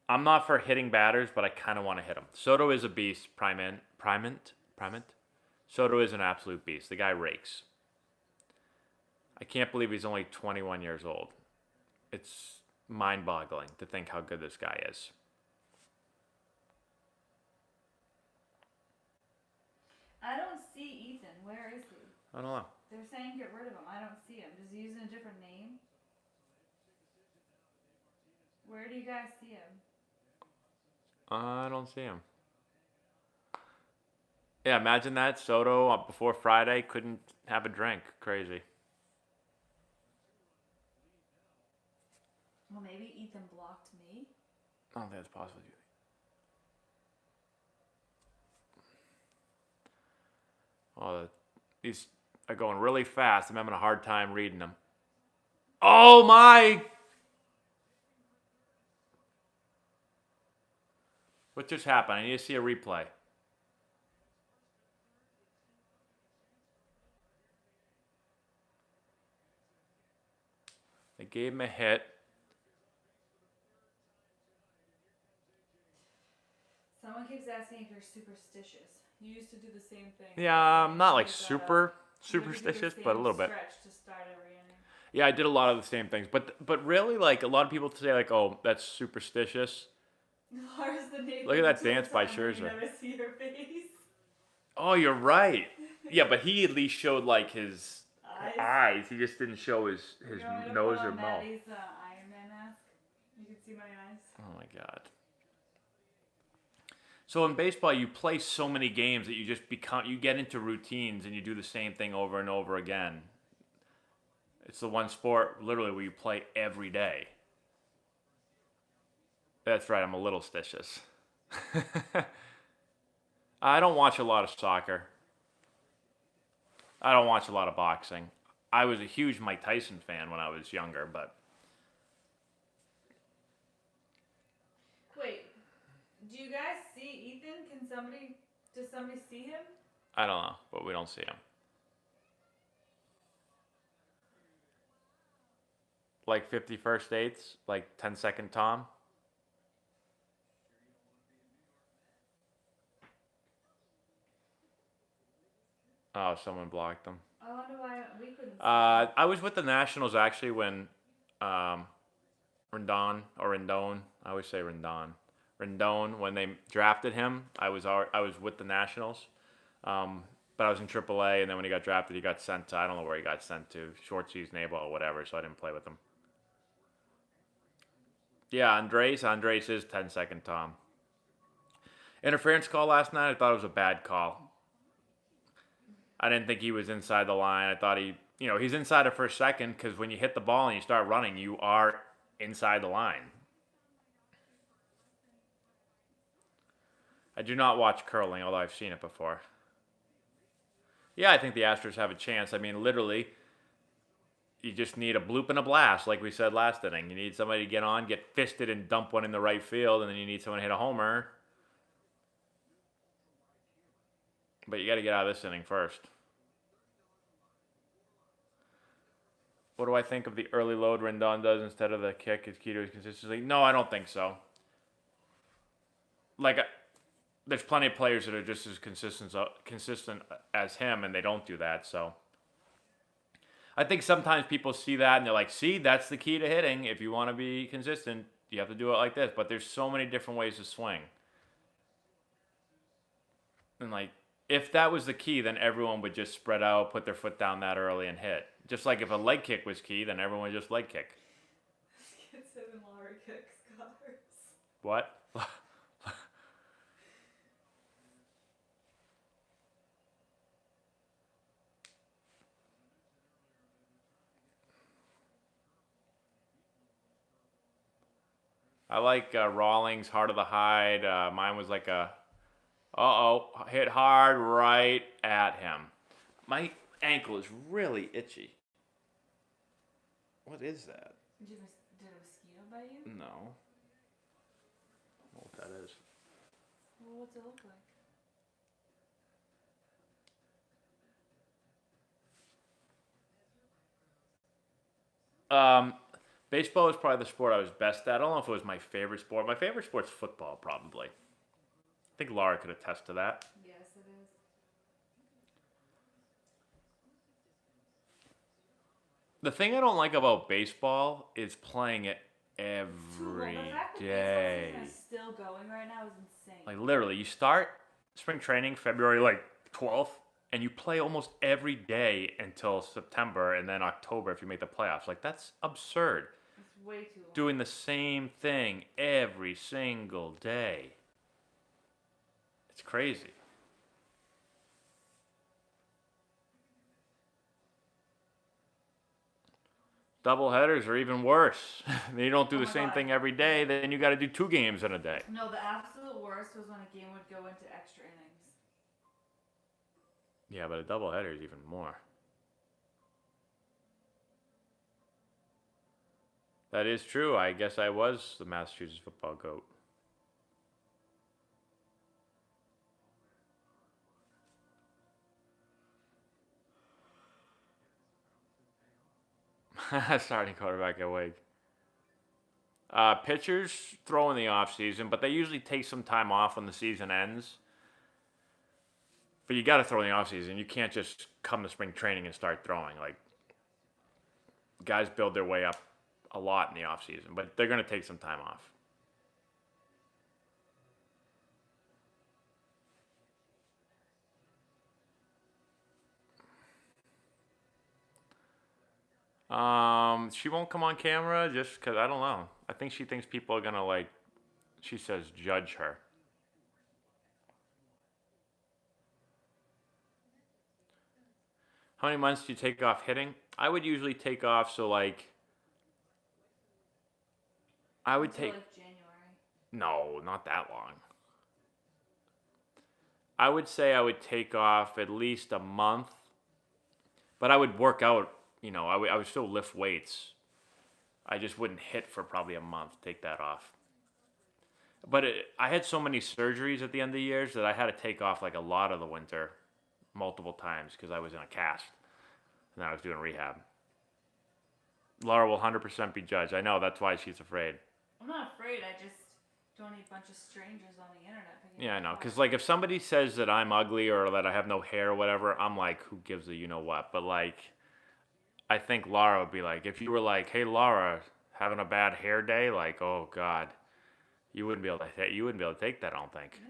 I'm not for hitting batters, but I kind of want to hit him. Soto is a beast, Primant. Soto is an absolute beast. The guy rakes. I can't believe he's only 21 years old. It's mind-boggling to think how good this guy is. I don't see Ethan. Where is he? I don't know. They're saying get rid of him. I don't see him. Is he using a different name? Where do you guys see him? I don't see him. Yeah, imagine that. Soto before Friday couldn't have a drink. Crazy. Well, maybe Ethan blocked me. I don't think that's possible. Oh, these are going really fast. I'm having a hard time reading them. Oh my! What just happened? I need to see a replay. They gave him a hit. Someone keeps asking if you're superstitious. You used to do the same thing. Yeah, I'm not like super superstitious, but a little bit. To start every inning. Yeah, I did a lot of the same things, but really, like, a lot of people say like, "Oh, that's superstitious." Look at that dance by Scherzer. Never see your face. Oh, you're right. Yeah, but he at least showed like his eyes. He just didn't show his nose or mouth. Maddie's Iron Man mask. You can see my eyes. Oh my god. So in baseball, you play so many games that you get into routines and you do the same thing over and over again. It's the one sport, literally, where you play every day. That's right, I'm a little stitious. I don't watch a lot of soccer. I don't watch a lot of boxing. I was a huge Mike Tyson fan when I was younger, but... Wait, do you guys see Ethan? Does somebody see him? I don't know, but we don't see him. Like 50 first dates, like 10-second Tom. Oh, someone blocked them. I wonder why we couldn't see I was with the Nationals actually when Rendon, I always say Rendon, when they drafted him, I was with the Nationals. But I was in AAA, and then when he got drafted, he got sent to, I don't know where he got sent to, short season A-ball or whatever, so I didn't play with him. Yeah, Andres is 10-second Tom. Interference call last night, I thought it was a bad call. I didn't think he was inside the line. I thought he's inside it for a second because when you hit the ball and you start running, you are inside the line. I do not watch curling, although I've seen it before. Yeah, I think the Astros have a chance. I mean, literally, you just need a bloop and a blast, like we said last inning. You need somebody to get on, get fisted, and dump one in the right field, and then you need someone to hit a homer. But you got to get out of this inning first. What do I think of the early load Rendon does instead of the kick is key to his consistency? No, I don't think so. There's plenty of players that are just as consistent as him, and they don't do that. So I think sometimes people see that and they're like, "See, that's the key to hitting. If you want to be consistent, you have to do it like this." But there's so many different ways to swing, and if that was the key, then everyone would just spread out, put their foot down that early, and hit. Just like if a leg kick was key, then everyone would just leg kick. Kid said when Laurie kicks Scotters. What? I like Rawlings, Heart of the Hide. Mine was like hit hard right at him. My ankle is really itchy. What is that? Did a mosquito bite you? No. I don't know what that is. Well, what's it look like? Baseball is probably the sport I was best at. I don't know if it was my favorite sport. My favorite sport's football, probably. I think Laura could attest to that. Yes, it is. The thing I don't like about baseball is playing it every The fact that day. baseball season is still going right now is insane. Like literally, you start spring training February 12th, and you play almost every day until September, and then October if you make the playoffs. Like that's absurd. It's way too long. Doing the same thing every single day. It's crazy. Double headers are even worse. You don't do the same thing every day, then you got to do 2 games in a day. No, the absolute worst was when a game would go into extra innings. Yeah, but a double header is even more. That is true. I guess I was the Massachusetts football goat. Starting quarterback at Wake. Pitchers throw in the off season, but they usually take some time off when the season ends. But you got to throw in the off season. You can't just come to spring training and start throwing. Guys build their way up a lot in the off season, but they're going to take some time off. She won't come on camera just because I don't know. I think she thinks people are gonna she says judge her. How many months do you take off hitting? I would usually take off I would take January. No, not that long. I would say I would take off at least a month, but I would work out. I would still lift weights. I just wouldn't hit for probably a month. Take that off. But I had so many surgeries at the end of the years that I had to take off a lot of the winter, multiple times because I was in a cast and I was doing rehab. Laura will 100% be judged. I know, that's why she's afraid. I'm not afraid. I just don't need a bunch of strangers on the internet. Yeah, I know. Because if somebody says that I'm ugly or that I have no hair or whatever, I'm like, who gives a you know what? But I think Laura would be if you were hey Laura, having a bad hair day, oh God, you wouldn't be able to take that. I don't think.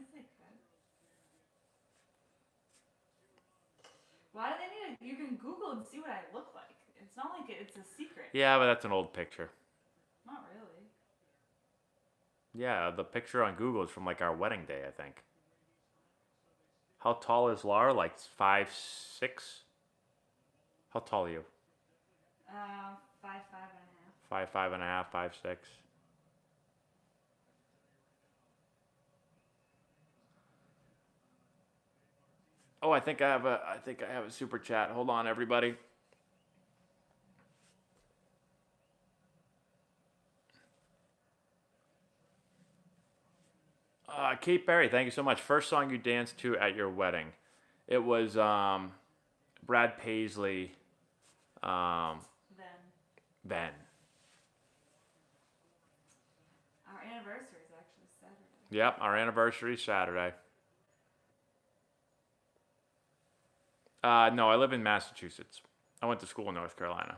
Why do they need you can Google and see what I look like. It's not like it's a secret. Yeah, but that's an old picture. Not really. Yeah, the picture on Google is from our wedding day, I think. How tall is Laura? Like 5'6"? How tall are you? 5'5" 5'5.5", 5'6". Oh, I think I have a super chat. Hold on, everybody. Kate Berry, thank you so much. First song you danced to at your wedding. It was Brad Paisley. Then. Our anniversary is actually Saturday. Yep, our anniversary is Saturday. No, I live in Massachusetts. I went to school in North Carolina.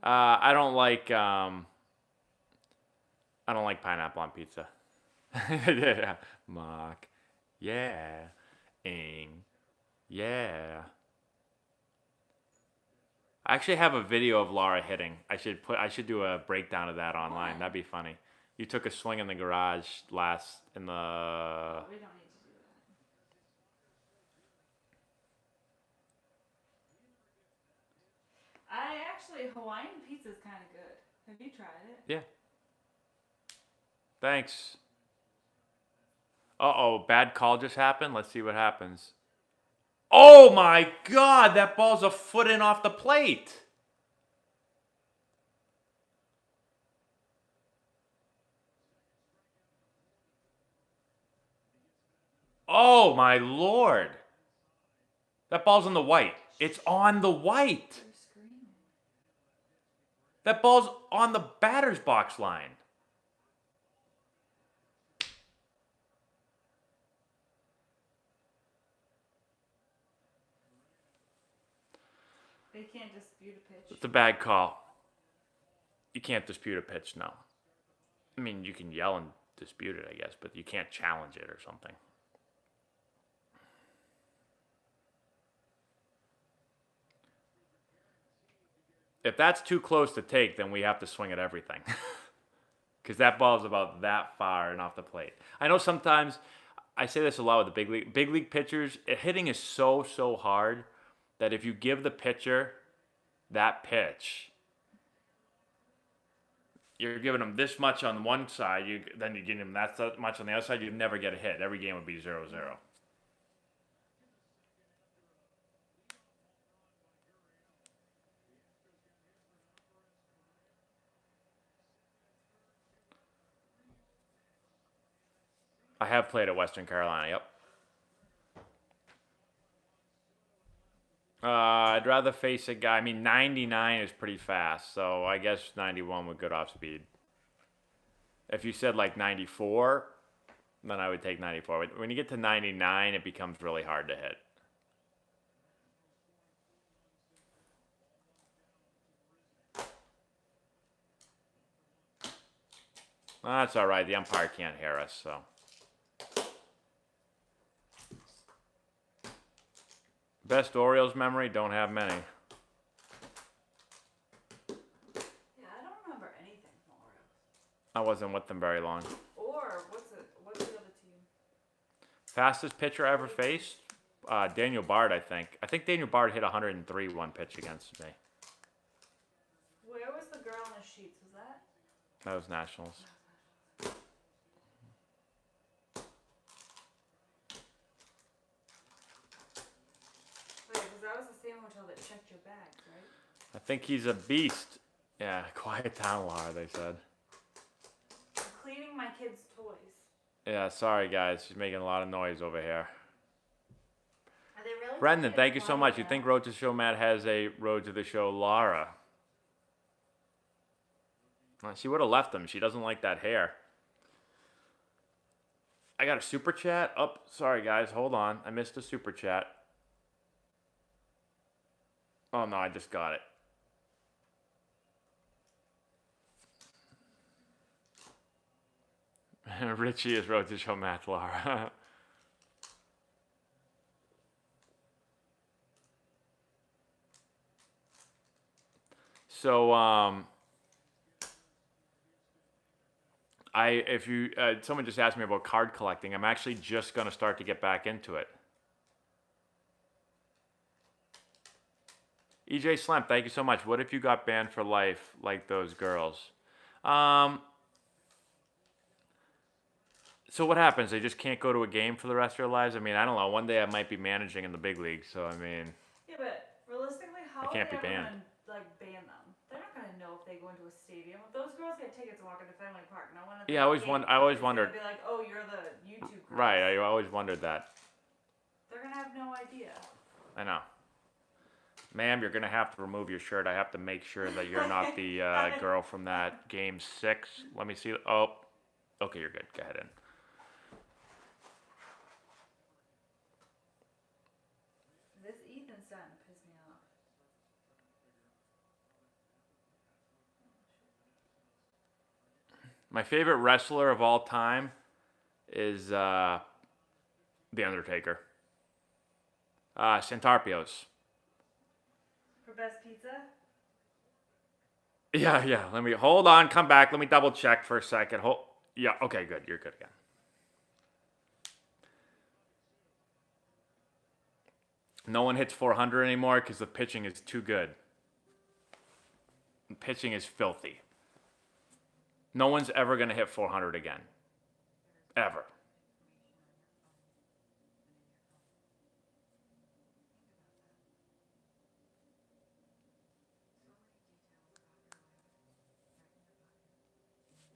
I don't like pineapple on pizza. Yeah, mock, yeah, ing, yeah. I actually have a video of Laura hitting. I should do a breakdown of that online. That'd be funny. You took a swing in the garage in the. Oh, we don't need to do that. Hawaiian pizza is kind of good. Have you tried it? Yeah. Thanks. Uh-oh, bad call just happened. Let's see what happens. Oh my God, that ball's a foot in off the plate. Oh my Lord. That ball's on the white. It's on the white. You're screaming. That ball's on the batter's box line. They can't dispute a pitch. It's a bad call. You can't dispute a pitch, no. I mean, you can yell and dispute it, I guess, but you can't challenge it or something. If that's too close to take, then we have to swing at everything. Because that ball is about that far and off the plate. I know sometimes, I say this a lot with the big league pitchers, hitting is so hard that if you give the pitcher that pitch, you're giving them this much on one side, then you're giving them that much on the other side, you'd never get a hit. Every game would be 0-0. I have played at Western Carolina, yep. I'd rather face a guy. I mean, 99 is pretty fast, so I guess 91 with good off speed. If you said like 94, then I would take 94. When you get to 99, it becomes really hard to hit. That's all right. The umpire can't hear us, so. Best Orioles memory? Don't have many. Yeah, I don't remember anything from Orioles. I wasn't with them very long. Or what's the other team? Fastest pitcher I ever faced? Daniel Bard, I think. I think Daniel Bard hit 103 one pitch against me. Where was the girl in the sheets? Was that? That was Nationals. That was the same hotel that checked your bags, right? I think he's a beast. Yeah, quiet down, Laura, they said. I'm cleaning my kids' toys. Yeah, sorry, guys. She's making a lot of noise over here. Are they really? Brendan, thank you so much. You think Road to Show Matt has a Road to the Show Laura? Well, she would have left him. She doesn't like that hair. I got a super chat. Oh, sorry, guys. Hold on. I missed a super chat. Oh, no, I just got it. Richie is Road to Show Matt Laura. So, if you, someone just asked me about card collecting. I'm actually just gonna start to get back into it. EJ Slam, thank you so much. What if you got banned for life like those girls? So what happens? They just can't go to a game for the rest of their lives? I mean, I don't know. One day I might be managing in the big leagues, so I mean. Yeah, but realistically, how I are can't they be ever banned. gonna like ban them? They're not gonna know if they go into a stadium. If those girls get tickets to walk into Fenway Park, no one at the Yeah, I always game is wondered. gonna be like, oh, you're the YouTube girls. Right, I always wondered that. They're gonna have no idea. I know. Ma'am, you're gonna have to remove your shirt. I have to make sure that you're not the girl from that game 6. Let me see. Oh, okay, you're good. Go ahead in. This Ethan's starting to piss me off. My favorite wrestler of all time is The Undertaker. Santarpios. For best pizza? Yeah. Let me hold on. Come back. Let me double check for a second. Yeah. Okay. Good. You're good again. No one hits 400 anymore because the pitching is too good. The pitching is filthy. No one's ever gonna hit 400 again. Ever.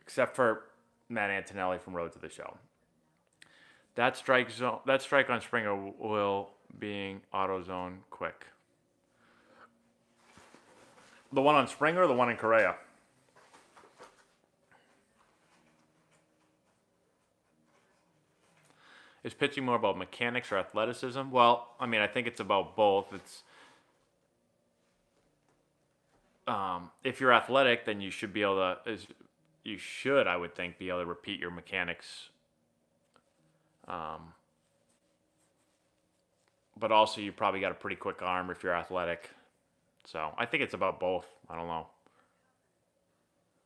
Except for Matt Antonelli from Road to the Show. That strike on Springer will being AutoZone quick. The one on Springer or the one in Correa? Is pitching more about mechanics or athleticism? Well, I mean, I think it's about both. It's if you're athletic, then you should be able to. You should, I would think, be able to repeat your mechanics. But also, you probably got a pretty quick arm if you're athletic. So I think it's about both. I don't know.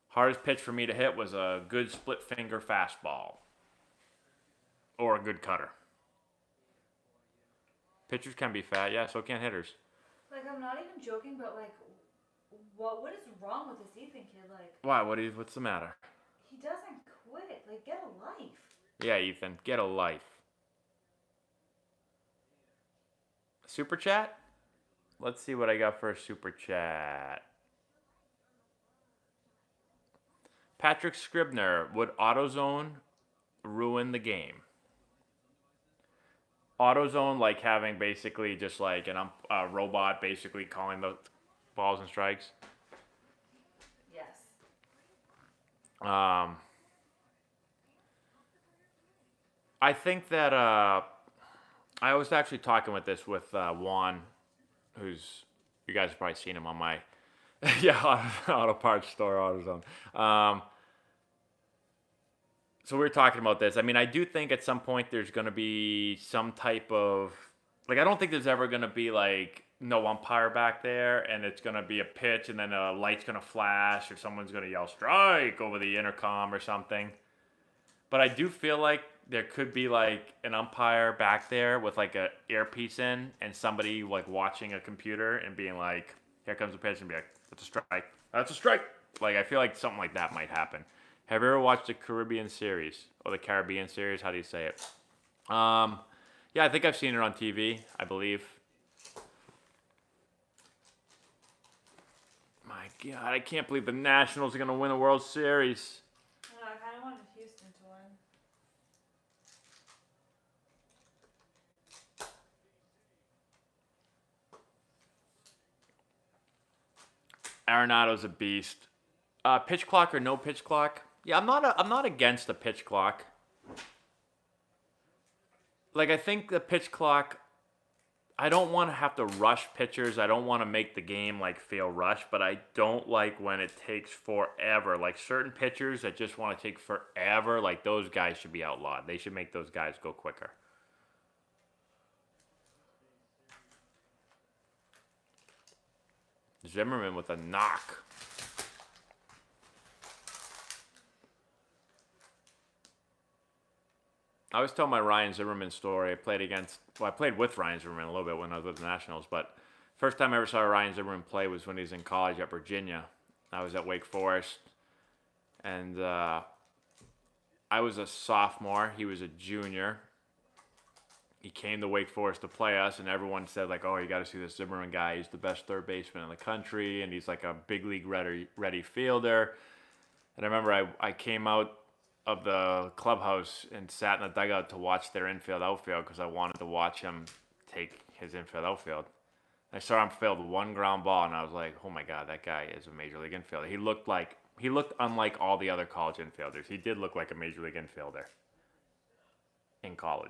Hardest pitch for me to hit was a good split finger fastball. Or a good cutter. Pitchers can be fat, yeah, so can hitters. Like, I'm not even joking, but like, what is wrong with this Ethan kid? Like, Why? What's the matter? he doesn't quit. Like, get a life. Yeah, Ethan, get a life. Super chat? Let's see what I got for a super chat. Patrick Scribner, would AutoZone ruin the game? AutoZone, like having basically just like a robot basically calling the balls and strikes. Yes. I think that I was actually talking with Juan, who's, you guys have probably seen him on my auto parts store, AutoZone. So we were talking about this. I mean, I do think at some point there's going to be some type of, like, I don't think there's ever going to be like no umpire back there and it's going to be a pitch and then a light's going to flash or someone's going to yell strike over the intercom or something. But I do feel like there could be like an umpire back there with like a earpiece in and somebody like watching a computer and being like, here comes the pitch, and be like, that's a strike. That's a strike. Like, I feel like something like that might happen. Have you ever watched the Caribbean series or the Caribbean series? How do you say it? Yeah, I think I've seen it on TV, I believe. My God, I can't believe the Nationals are going to win a World Series. No, I kind of wanted Houston to win. Arenado's a beast. Pitch clock or no pitch clock? Yeah, I'm not against the pitch clock. Like, I think the pitch clock, I don't want to have to rush pitchers. I don't want to make the game like feel rushed, but I don't like when it takes forever. Like certain pitchers that just want to take forever, like those guys should be outlawed. They should make those guys go quicker. Zimmerman with a knock. I was telling my Ryan Zimmerman story. I played with Ryan Zimmerman a little bit when I was with the Nationals, but first time I ever saw Ryan Zimmerman play was when he was in college at Virginia. I was at Wake Forest, and I was a sophomore. He was a junior. He came to Wake Forest to play us, and everyone said, like, oh, you got to see this Zimmerman guy. He's the best third baseman in the country, and he's like a big league ready fielder. And I remember I came out of the clubhouse and sat in the dugout to watch their infield outfield because I wanted to watch him take his infield outfield. I saw him field one ground ball, and I was like, oh my God, that guy is a major league infielder. He looked unlike all the other college infielders. He did look like a major league infielder in college.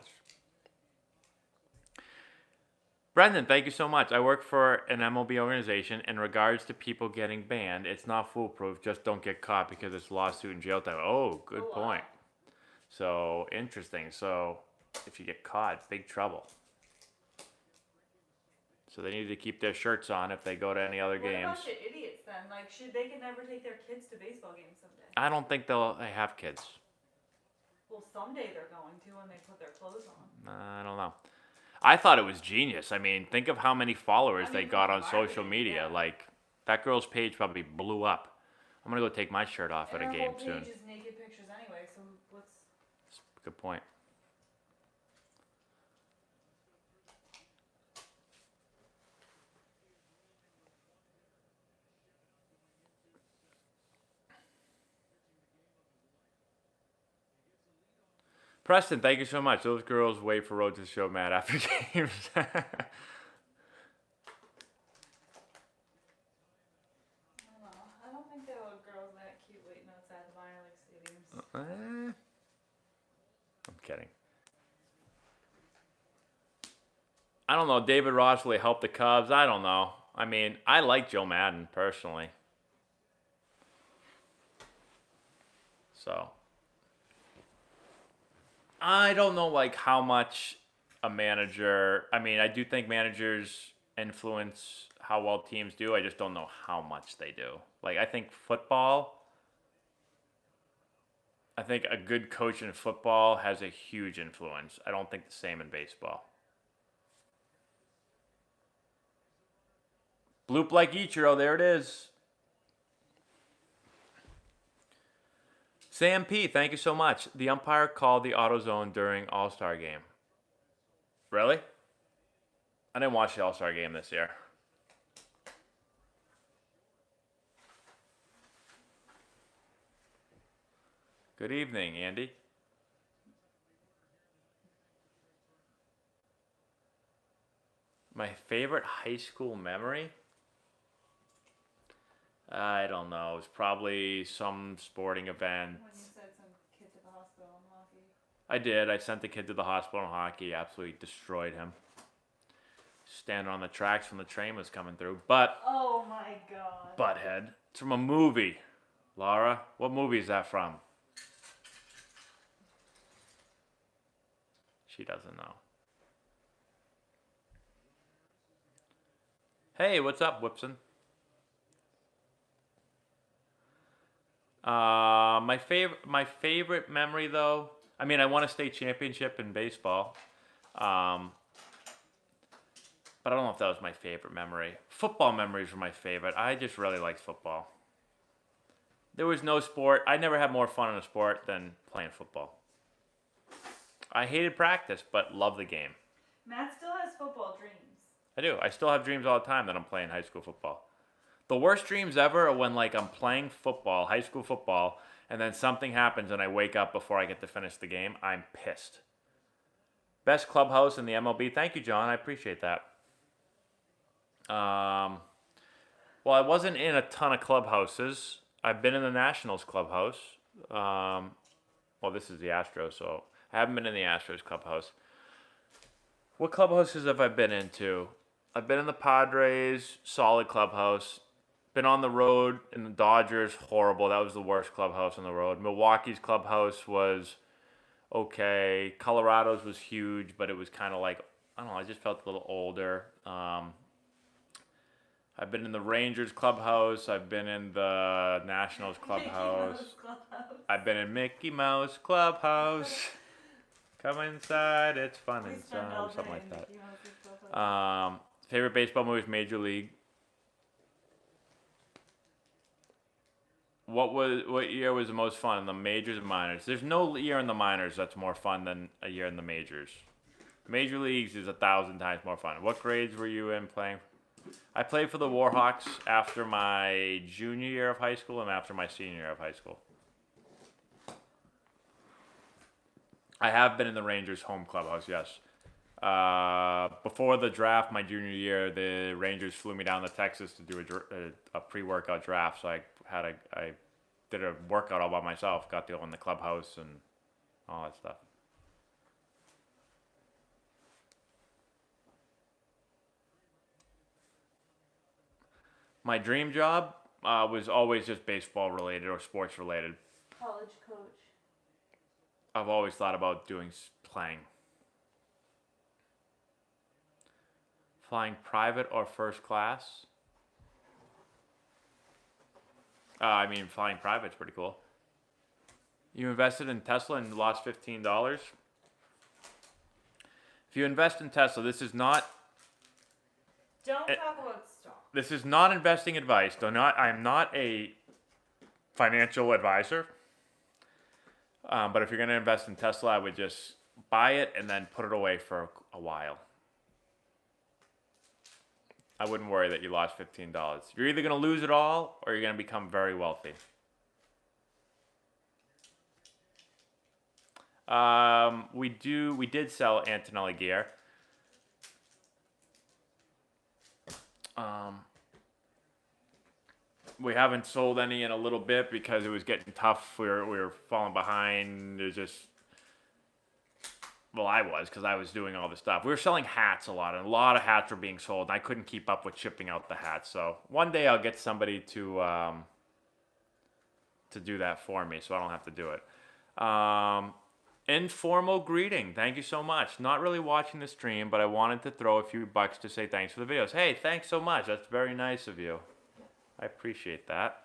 Brendan, thank you so much. I work for an MLB organization. In regards to people getting banned, it's not foolproof. Just don't get caught because it's lawsuit and jail time. Oh, good point. So, interesting. So, if you get caught, big trouble. So they need to keep their shirts on if they go to any other games. What about the idiots then? Like, they can never take their kids to baseball games someday? I don't think they have kids. Well, someday they're going to when they put their clothes on. I don't know. I thought it was genius. I mean, think of how many followers they got on social media. Yeah. Like, that girl's page probably blew up. I'm going to go take my shirt off at a game soon. Her whole page is naked pictures anyway, so what's... Good point. Preston, thank you so much. Those girls wait for Road to the Show mad after games. I don't think there were girls that cute waiting outside the minor league stadiums. I'm kidding. I don't know. David Ross really helped the Cubs. I don't know. I mean, I like Joe Madden personally. So, I don't know like how much a manager, I mean, I do think managers influence how well teams do. I just don't know how much they do. Like, I think a good coach in football has a huge influence. I don't think the same in baseball. Bloop like Ichiro, there it is. Sam P, thank you so much. The umpire called the auto zone during All-Star game. Really? I didn't watch the All-Star game this year. Good evening, Andy. My favorite high school memory? I don't know. It was probably some sporting event. When you said some kid to the hospital in hockey. I did. I sent the kid to the hospital in hockey. Absolutely destroyed him. Standing on the tracks when the train was coming through. But... Oh my God. Butthead. It's from a movie. Laura, what movie is that from? She doesn't know. Hey, what's up, Whipson? My favorite memory though, I mean, I won a state championship in baseball. But I don't know if that was my favorite memory. Football memories were my favorite. I just really liked football. There was no sport. I never had more fun in a sport than playing football. I hated practice, but loved the game. Matt still has football dreams. I do. I still have dreams all the time that I'm playing high school football. The worst dreams ever are when like I'm playing football, high school football, and then something happens and I wake up before I get to finish the game. I'm pissed. Best clubhouse in the MLB. Thank you, John. I appreciate that. Well, I wasn't in a ton of clubhouses. I've been in the Nationals clubhouse. Well, this is the Astros, so I haven't been in the Astros clubhouse. What clubhouses have I been into? I've been in the Padres, solid clubhouse. Been on the road in the Dodgers, horrible. That was the worst clubhouse on the road. Milwaukee's clubhouse was okay. Colorado's was huge, but it was kind of like, I don't know, I just felt a little older. I've been in the Rangers clubhouse. I've been in the Nationals clubhouse. I've been in Mickey Mouse clubhouse. Come inside, it's fun We spend all inside, something day like in that. Mickey Mouse's clubhouse. Favorite baseball movie is Major League. What year was the most fun in the majors and minors? There's no year in the minors that's more fun than a year in the majors. Major leagues is 1,000 times more fun. What grades were you in playing? I played for the Warhawks after my junior year of high school and after my senior year of high school. I have been in the Rangers home clubhouse, yes. Before the draft, my junior year, the Rangers flew me down to Texas to do a pre-workout draft. So I did a workout all by myself. Got to go in the clubhouse and all that stuff. My dream job was always just baseball related or sports related. College coach. I've always thought about playing. Flying private or first class? I mean, flying private's pretty cool. You invested in Tesla and lost $15? If you invest in Tesla, this is not... Don't talk about stock. This is not investing advice. I'm not a financial advisor. But if you're going to invest in Tesla, I would just buy it and then put it away for a while. I wouldn't worry that you lost $15. You're either going to lose it all or you're going to become very wealthy. We did sell Antonelli gear. We haven't sold any in a little bit because it was getting tough. We were falling behind. It was just, well, I was, because I was doing all this stuff. We were selling hats a lot, and a lot of hats were being sold, and I couldn't keep up with shipping out the hats. So one day I'll get somebody to do that for me, so I don't have to do it. Informal greeting. Thank you so much. Not really watching the stream, but I wanted to throw a few bucks to say thanks for the videos. Hey, thanks so much. That's very nice of you. I appreciate that.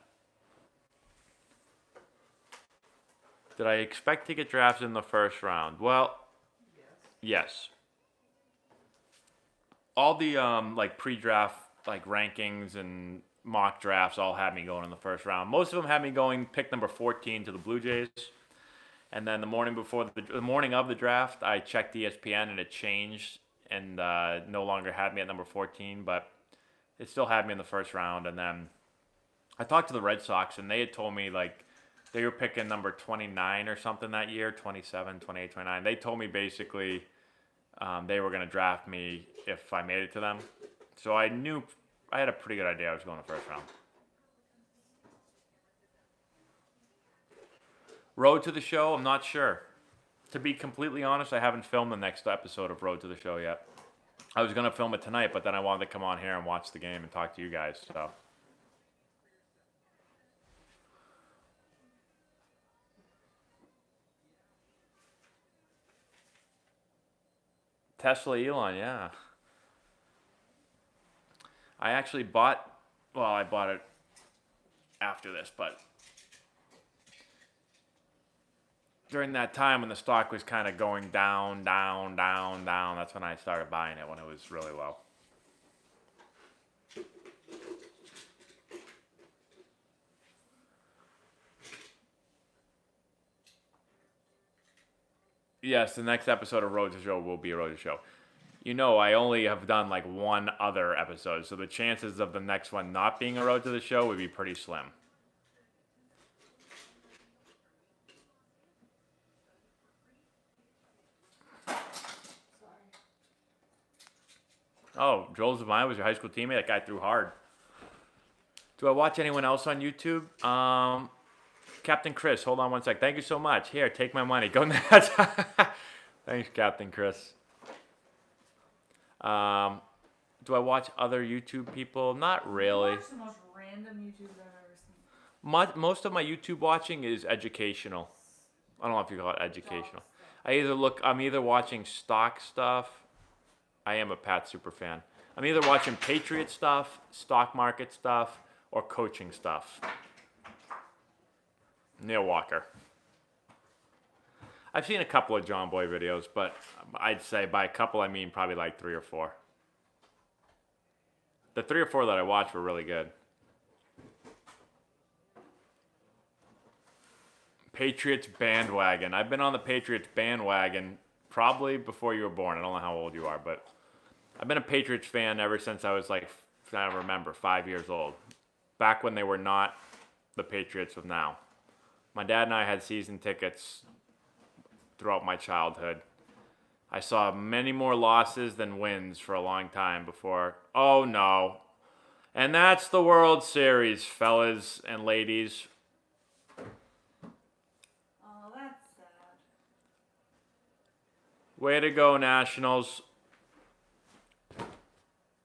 Did I expect to get drafted in the first round? Well, yes. All the like pre-draft like rankings and mock drafts all had me going in the first round. Most of them had me going pick number 14 to the Blue Jays. And then the morning of the draft, I checked ESPN and it changed and no longer had me at number 14, but it still had me in the first round. And then I talked to the Red Sox and they had told me like they were picking number 29 or something that year, 27, 28, 29. They told me basically they were going to draft me if I made it to them. So I knew, I had a pretty good idea I was going in the first round. Road to the Show, I'm not sure. To be completely honest, I haven't filmed the next episode of Road to the Show yet. I was going to film it tonight, but then I wanted to come on here and watch the game and talk to you guys, so. Tesla Elon, yeah. I actually bought it after this, but during that time when the stock was kind of going down, that's when I started buying it, when it was really low. Yes, the next episode of Road to Show will be a Road to Show. You know, I only have done like one other episode, so the chances of the next one not being a Road to the Show would be pretty slim. Oh, Joel Zavine was your high school teammate? That guy threw hard. Do I watch anyone else on YouTube? Captain Chris, hold on one sec. Thank you so much. Here, take my money. Go nuts. Thanks, Captain Chris. Do I watch other YouTube people? Not really. You watch the most random YouTubers I've ever seen. Most of my YouTube watching is educational. I don't know if you call it educational. I'm either watching stock stuff. I am a Pat super fan. I'm either watching Patriot stuff, stock market stuff, or coaching stuff. Neil Walker. I've seen a couple of John Boy videos, but I'd say by a couple I mean probably like 3 or 4. The 3 or 4 that I watched were really good. Patriots bandwagon. I've been on the Patriots bandwagon probably before you were born. I don't know how old you are, but I've been a Patriots fan ever since I was like, I remember, 5 years old. Back when they were not the Patriots of now. My dad and I had season tickets throughout my childhood. I saw many more losses than wins for a long time before. Oh no. And that's the World Series, fellas and ladies. Oh, that's sad. Way to go, Nationals.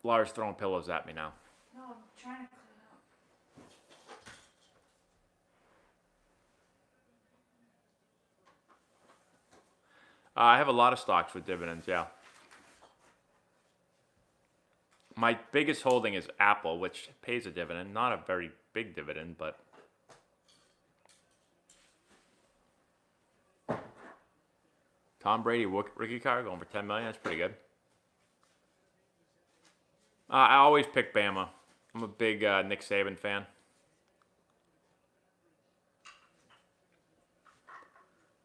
Lars throwing pillows at me now. No, I'm trying to clean up. I have a lot of stocks with dividends, yeah. My biggest holding is Apple, which pays a dividend. Not a very big dividend, but... Tom Brady rookie card going for $10 million. That's pretty good. I always pick Bama. I'm a big Nick Saban fan.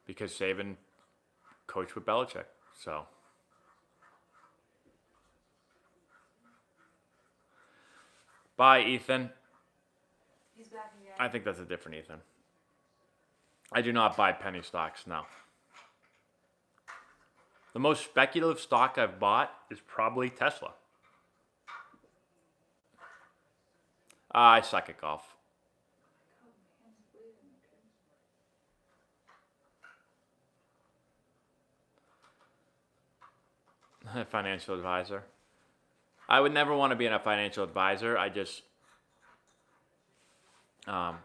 Because Saban coached with Belichick, so... Bye, Ethan. He's back again. I think that's a different Ethan. I do not buy penny stocks, no. The most speculative stock I've bought is probably Tesla. I suck at golf. Financial advisor. I would never want to be a financial advisor. I just,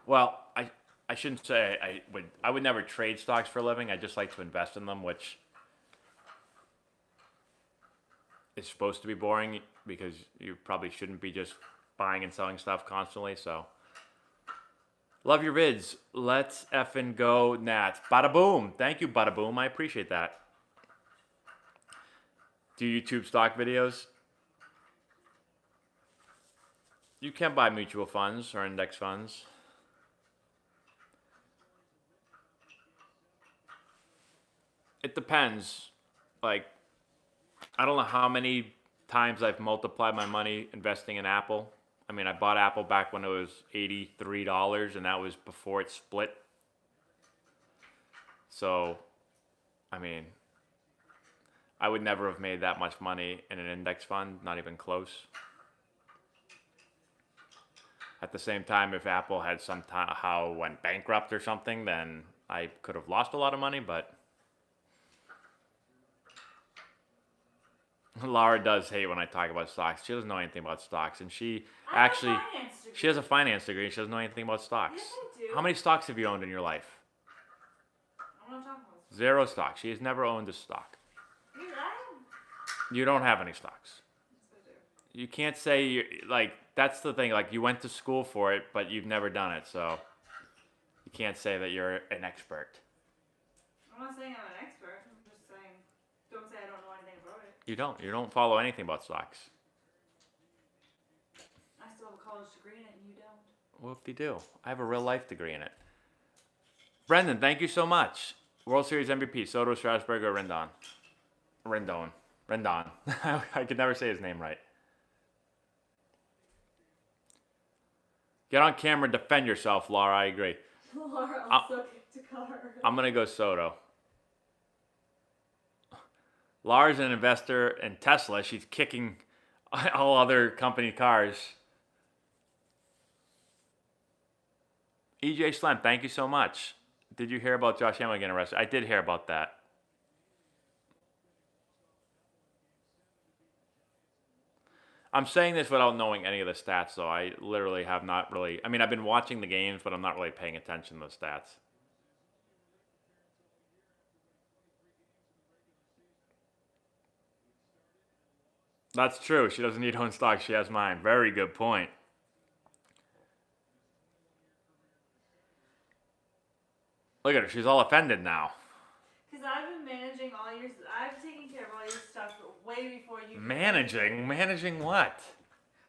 well, I shouldn't say I would never trade stocks for a living. I just like to invest in them, which is supposed to be boring because you probably shouldn't be just buying and selling stuff constantly. So, love your vids. Let's effing go, Nats. Bada boom. Thank you, Bada boom. I appreciate that. Do YouTube stock videos? You can buy mutual funds or index funds. It depends. Like, I don't know how many times I've multiplied my money investing in Apple. I mean, I bought Apple back when it was $83, and that was before it split. So, I mean, I would never have made that much money in an index fund, not even close. At the same time, if Apple had somehow went bankrupt or something, then I could have lost a lot of money, but Laura does hate when I talk about stocks. She doesn't know anything about stocks, and she has a finance degree. She doesn't know anything about stocks. Yes, I do. How many stocks have you owned in your life? I'm not talking about 0 stocks. She has never owned a stock. You're lying. You don't have any stocks. Yes, I do. You can't say, like, that's the thing. Like, you went to school for it, but you've never done it, so you can't say that you're an expert. I'm not saying I'm an expert. I'm just saying, don't say I don't know anything about it. You don't. You don't follow anything about stocks. I still have a college degree in it, and you don't. Well, if you do, I have a real life degree in it. Brendan, thank you so much. World Series MVP, Soto, Strasburg, or Rendon? Rendon. I could never say his name right. Get on camera and defend yourself, Laura. I agree. Laura also kicked a car. I'm going to go Soto. Laura's an investor in Tesla. She's kicking all other company cars. EJ Slim, thank you so much. Did you hear about Josh Allen getting arrested? I did hear about that. I'm saying this without knowing any of the stats, though. I literally have not really... I mean, I've been watching the games, but I'm not really paying attention to the stats. That's true. She doesn't need her own stock. She has mine. Very good point. Look at her. She's all offended now. Because I've been managing all your. I've taken care of all your stuff way before you. Managing what?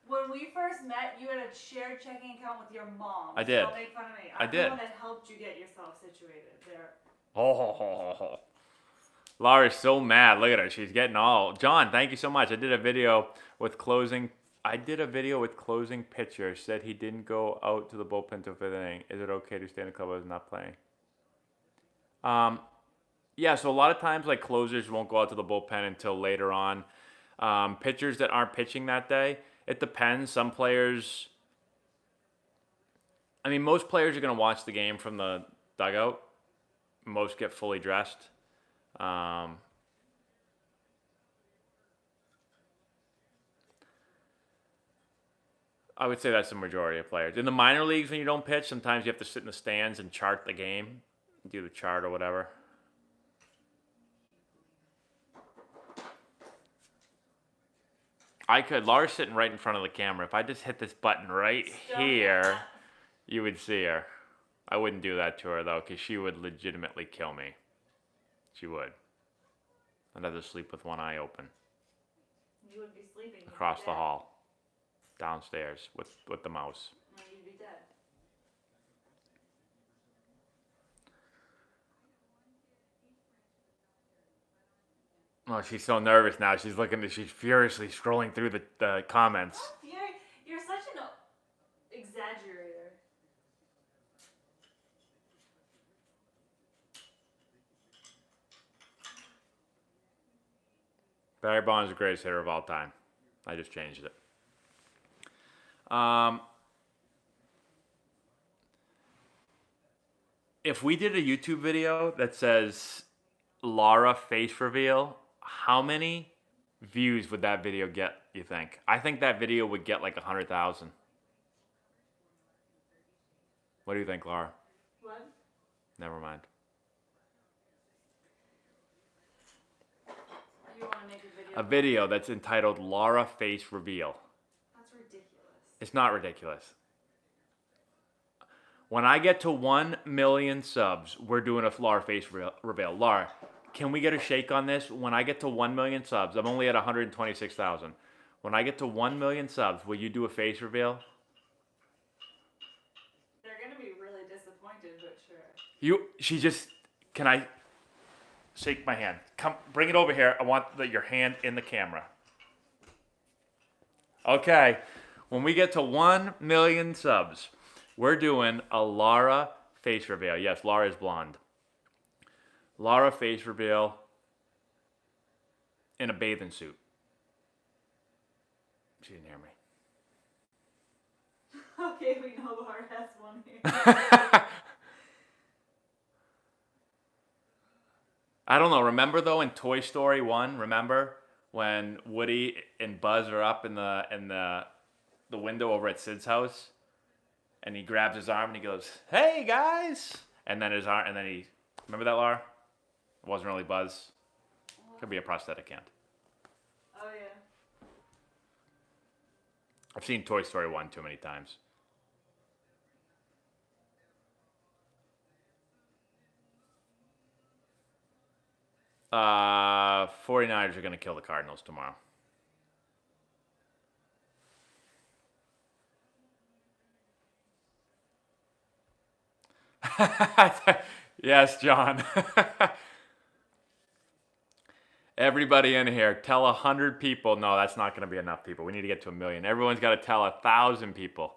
When we first met, you had a shared checking account with your mom. I did. Don't make fun of me. I I'm did. the one that helped you get yourself situated there. Oh, Laura's so mad. Look at her. She's getting all. John, thank you so much. I did a video with closing pitchers. Said he didn't go out to the bullpen to fifth inning. Is it okay to stay in the clubhouse and not playing? Yeah. So a lot of times, like closers won't go out to the bullpen until later on. Pitchers that aren't pitching that day, it depends. Some players. I mean, most players are going to watch the game from the dugout. Most get fully dressed. I would say that's the majority of players. In the minor leagues, when you don't pitch, sometimes you have to sit in the stands and chart the game, do the chart or whatever. I could. Laura's sitting right in front of the camera. If I just hit this button right here, you would see her. I wouldn't do that to her, though, because she would legitimately kill me. She would. I'd have to sleep with one eye open. You would be sleeping. Across the hall. Downstairs with the mouse. Well, you'd be dead. Oh, she's so nervous now. She's furiously scrolling through the comments. You're such an exaggerator. Barry Bonds is the greatest hitter of all time. I just changed it. If we did a YouTube video that says Laura face reveal, how many views would that video get, you think? I think that video would get like 100,000. What do you think, Laura? What? Never mind. You want to make a video? A video that's entitled Laura face reveal. That's ridiculous. It's not ridiculous. When I get to 1 million subs, we're doing a Laura face reveal. Laura, can we get a shake on this? When I get to 1 million subs, I'm only at 126,000. When I get to 1 million subs, will you do a face reveal? They're going to be really disappointed, but sure. Can I shake my hand? Come, bring it over here. I want your hand in the camera. Okay. When we get to 1 million subs, we're doing a Laura face reveal. Yes, Laura is blonde. Laura face reveal in a bathing suit. She didn't hear me. Okay, we know Laura has one here. I don't know. Remember though in Toy Story 1, remember when Woody and Buzz are up in the window over at Sid's house? And he grabs his arm and he goes, "Hey guys!" And then remember that, Laura? It wasn't really Buzz. Could be a prosthetic hand. Oh yeah. I've seen Toy Story 1 too many times. Uh, 49ers are going to kill the Cardinals tomorrow. Yes, John. Everybody in here, tell 100 people. No, that's not going to be enough people. We need to get to 1 million. Everyone's got to tell 1,000 people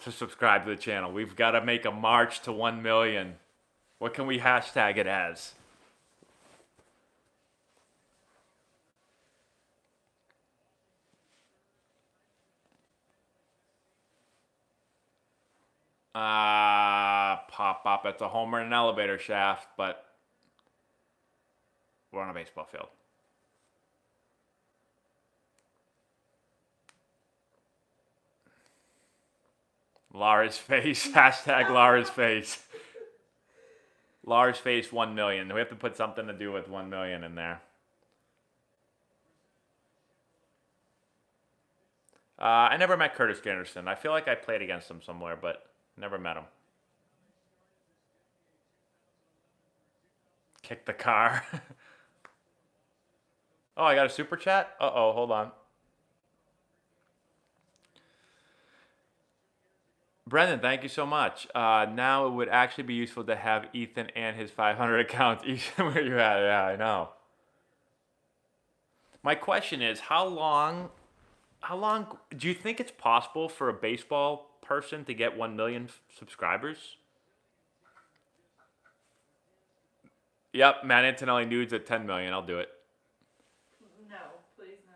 to subscribe to the channel. We've got to make a march to 1 million. What can we hashtag it as? Pop up. It's a homer in an elevator shaft, but we're on a baseball field. Laura's face. Hashtag Laura's face. Laura's face 1 million. We have to put something to do with 1 million in there. I never met Curtis Anderson. I feel like I played against him somewhere, but never met him. Kick the car. Oh, I got a super chat? Uh-oh, hold on. Brendan, thank you so much. Now it would actually be useful to have Ethan and his 500 accounts each where you're at. Yeah, I know. My question is, how long do you think it's possible for a baseball person to get 1 million subscribers? Yep, Matt Antonelli nudes at 10 million. I'll do it. No, please no.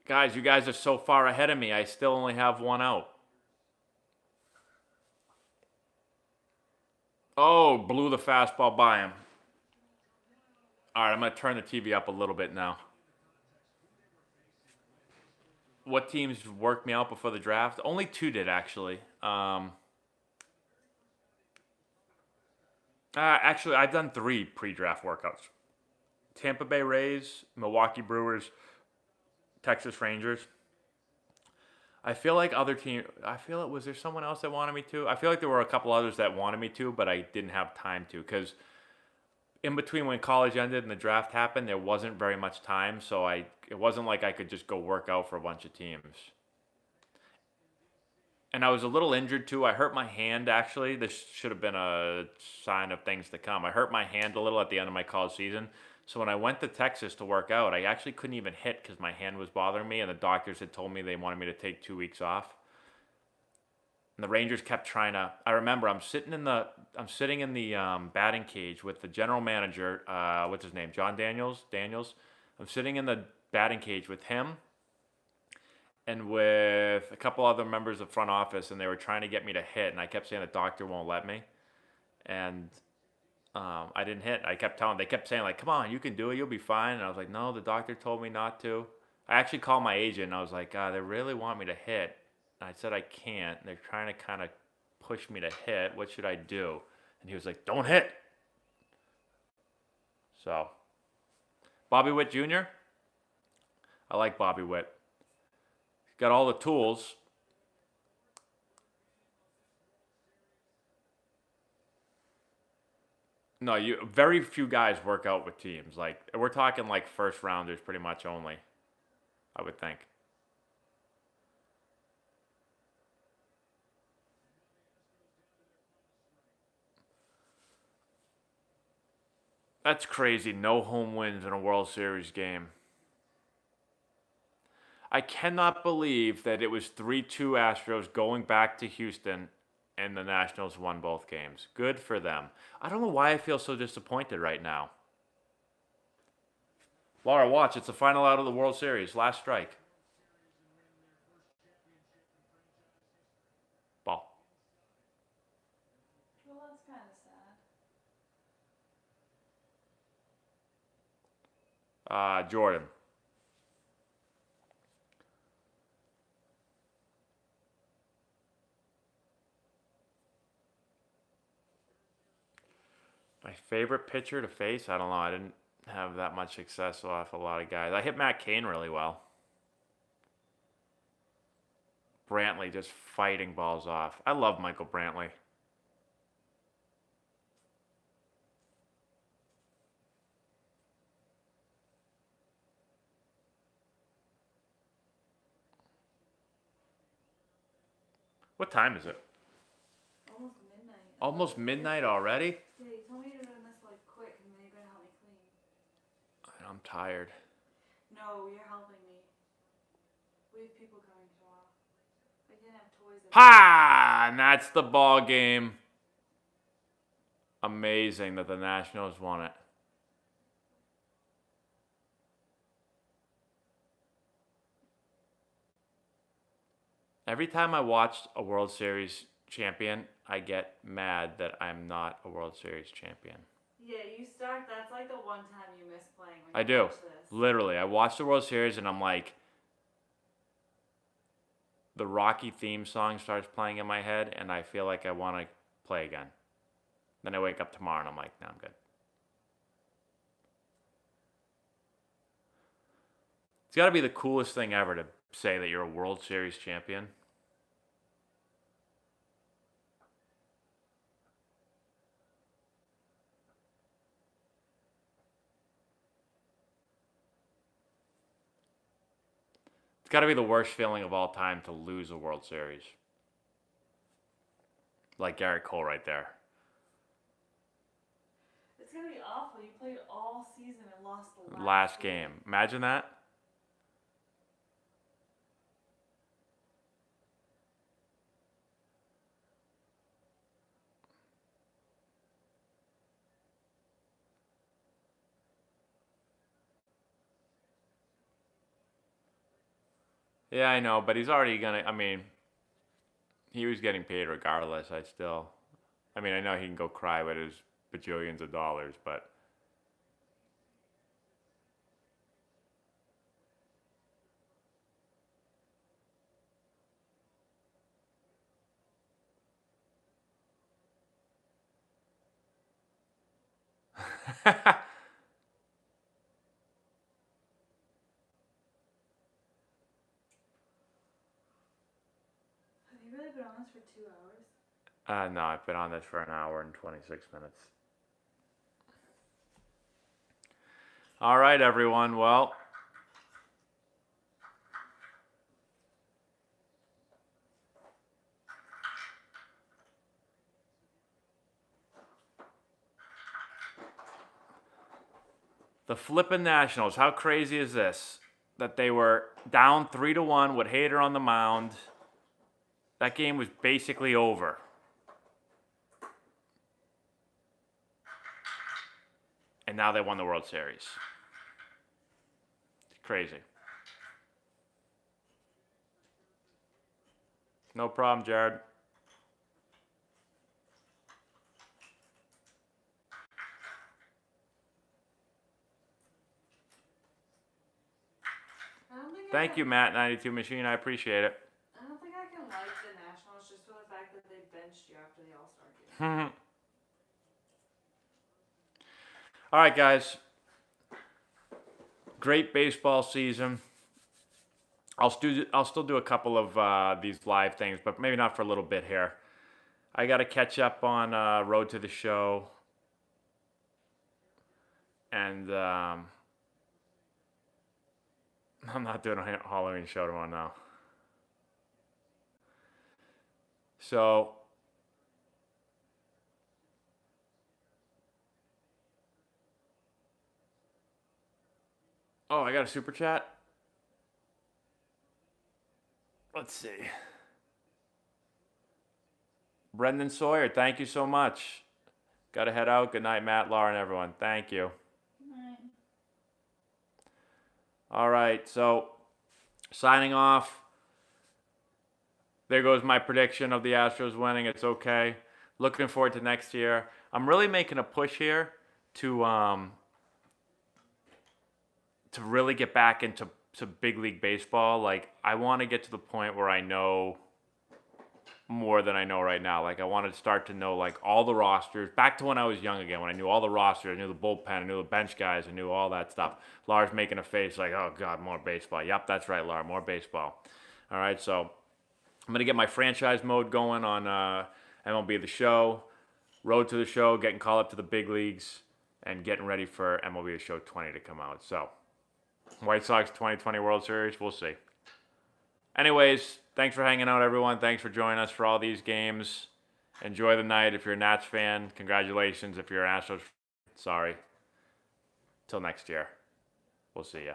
Guys, you guys are so far ahead of me. I still only have one out. Oh, blew the fastball by him. All right, I'm going to turn the TV up a little bit now. What teams worked me out before the draft? Only two did, actually. Actually, I've done 3 pre-draft workouts. Tampa Bay Rays, Milwaukee Brewers, Texas Rangers. I feel like other team. I feel it was there someone else that wanted me to. I feel like there were a couple others that wanted me to, but I didn't have time to because in between when college ended and the draft happened, there wasn't very much time. So it wasn't like I could just go work out for a bunch of teams. And I was a little injured too. I hurt my hand actually. This should have been a sign of things to come. I hurt my hand a little at the end of my college season. So when I went to Texas to work out, I actually couldn't even hit because my hand was bothering me, and the doctors had told me they wanted me to take 2 weeks off. And the Rangers kept trying to. I remember I'm sitting in the batting cage with the general manager. What's his name? John Daniels. Daniels. I'm sitting in the batting cage with him and with a couple other members of front office, and they were trying to get me to hit, and I kept saying the doctor won't let me, and I didn't hit. They kept saying like, come on, you can do it, you'll be fine. And I was like, no, the doctor told me not to. I actually called my agent and I was like, they really want me to hit. And I said, I can't. They're trying to kind of push me to hit. What should I do? And he was like, don't hit. So, Bobby Witt Jr., I like Bobby Witt. He's got all the tools. No, very few guys work out with teams. Like we're talking like first rounders pretty much only, I would think. That's crazy. No home wins in a World Series game. I cannot believe that it was 3-2 Astros going back to Houston and the Nationals won both games. Good for them. I don't know why I feel so disappointed right now. Laura, watch. It's the final out of the World Series. Last strike. Ball. Well, that's kind of sad. Jordan. My favorite pitcher to face? I don't know. I didn't have that much success off a lot of guys. I hit Matt Cain really well. Brantley just fighting balls off. I love Michael Brantley. What time is it? Almost midnight. Almost midnight already? Yeah, you told me to do this like quick and then you're gonna help me clean. I'm tired. No, you're helping me. We have people coming tomorrow. I can't have toys. Ha! And that's the ball game. Amazing that the Nationals won it. Every time I watch a World Series champion, I get mad that I'm not a World Series champion. Yeah, that's like the one time you miss playing when I you do. watch this. Literally. I watch the World Series and I'm like, the Rocky theme song starts playing in my head and I feel like I want to play again. Then I wake up tomorrow and I'm like, no, I'm good. It's got to be the coolest thing ever to say that you're a World Series champion. It's got to be the worst feeling of all time to lose a World Series. Like Garrett Cole right there. It's gonna be awful. You played all season and lost the Last game. Imagine that. Yeah, I know, but he's already gonna. I mean, he was getting paid regardless. I mean, I know he can go cry with his bajillions of dollars, but. Have you really been on this for 2 hours? No, I've been on this for an hour and 26 minutes. All right, everyone. Well, the flippin' Nationals. How crazy is this? That they were down 3-1 with Hader on the mound. That game was basically over. And now they won the World Series. It's crazy. No problem, Jared. Thank you, Matt92 Machine. I appreciate it. I don't think I can like the Nationals just for the fact that they benched you after the All-Star game. All right, guys. Great baseball season. I'll still do a couple of these live things, but maybe not for a little bit here. I got to catch up on Road to the Show. And I'm not doing a Halloween show tomorrow now. So, oh, I got a super chat. Let's see. Brendan Sawyer, thank you so much. Got to head out. Good night, Matt, Laura, and everyone. Thank you. Good night. All right, so signing off. There goes my prediction of the Astros winning. It's okay. Looking forward to next year. I'm really making a push here to really get back into big league baseball. Like, I want to get to the point where I know more than I know right now. Like, I want to start to know, like, all the rosters. Back to when I was young again, when I knew all the rosters. I knew the bullpen. I knew the bench guys. I knew all that stuff. Lara's making a face like, oh, God, more baseball. Yep, that's right, Lara, more baseball. All right, so I'm going to get my franchise mode going on MLB The Show, Road to the Show, getting called up to the big leagues, and getting ready for MLB The Show 20 to come out. So, White Sox 2020 World Series, we'll see. Anyways, thanks for hanging out, everyone. Thanks for joining us for all these games. Enjoy the night. If you're a Nats fan, congratulations. If you're an Astros, sorry. Till next year. We'll see ya.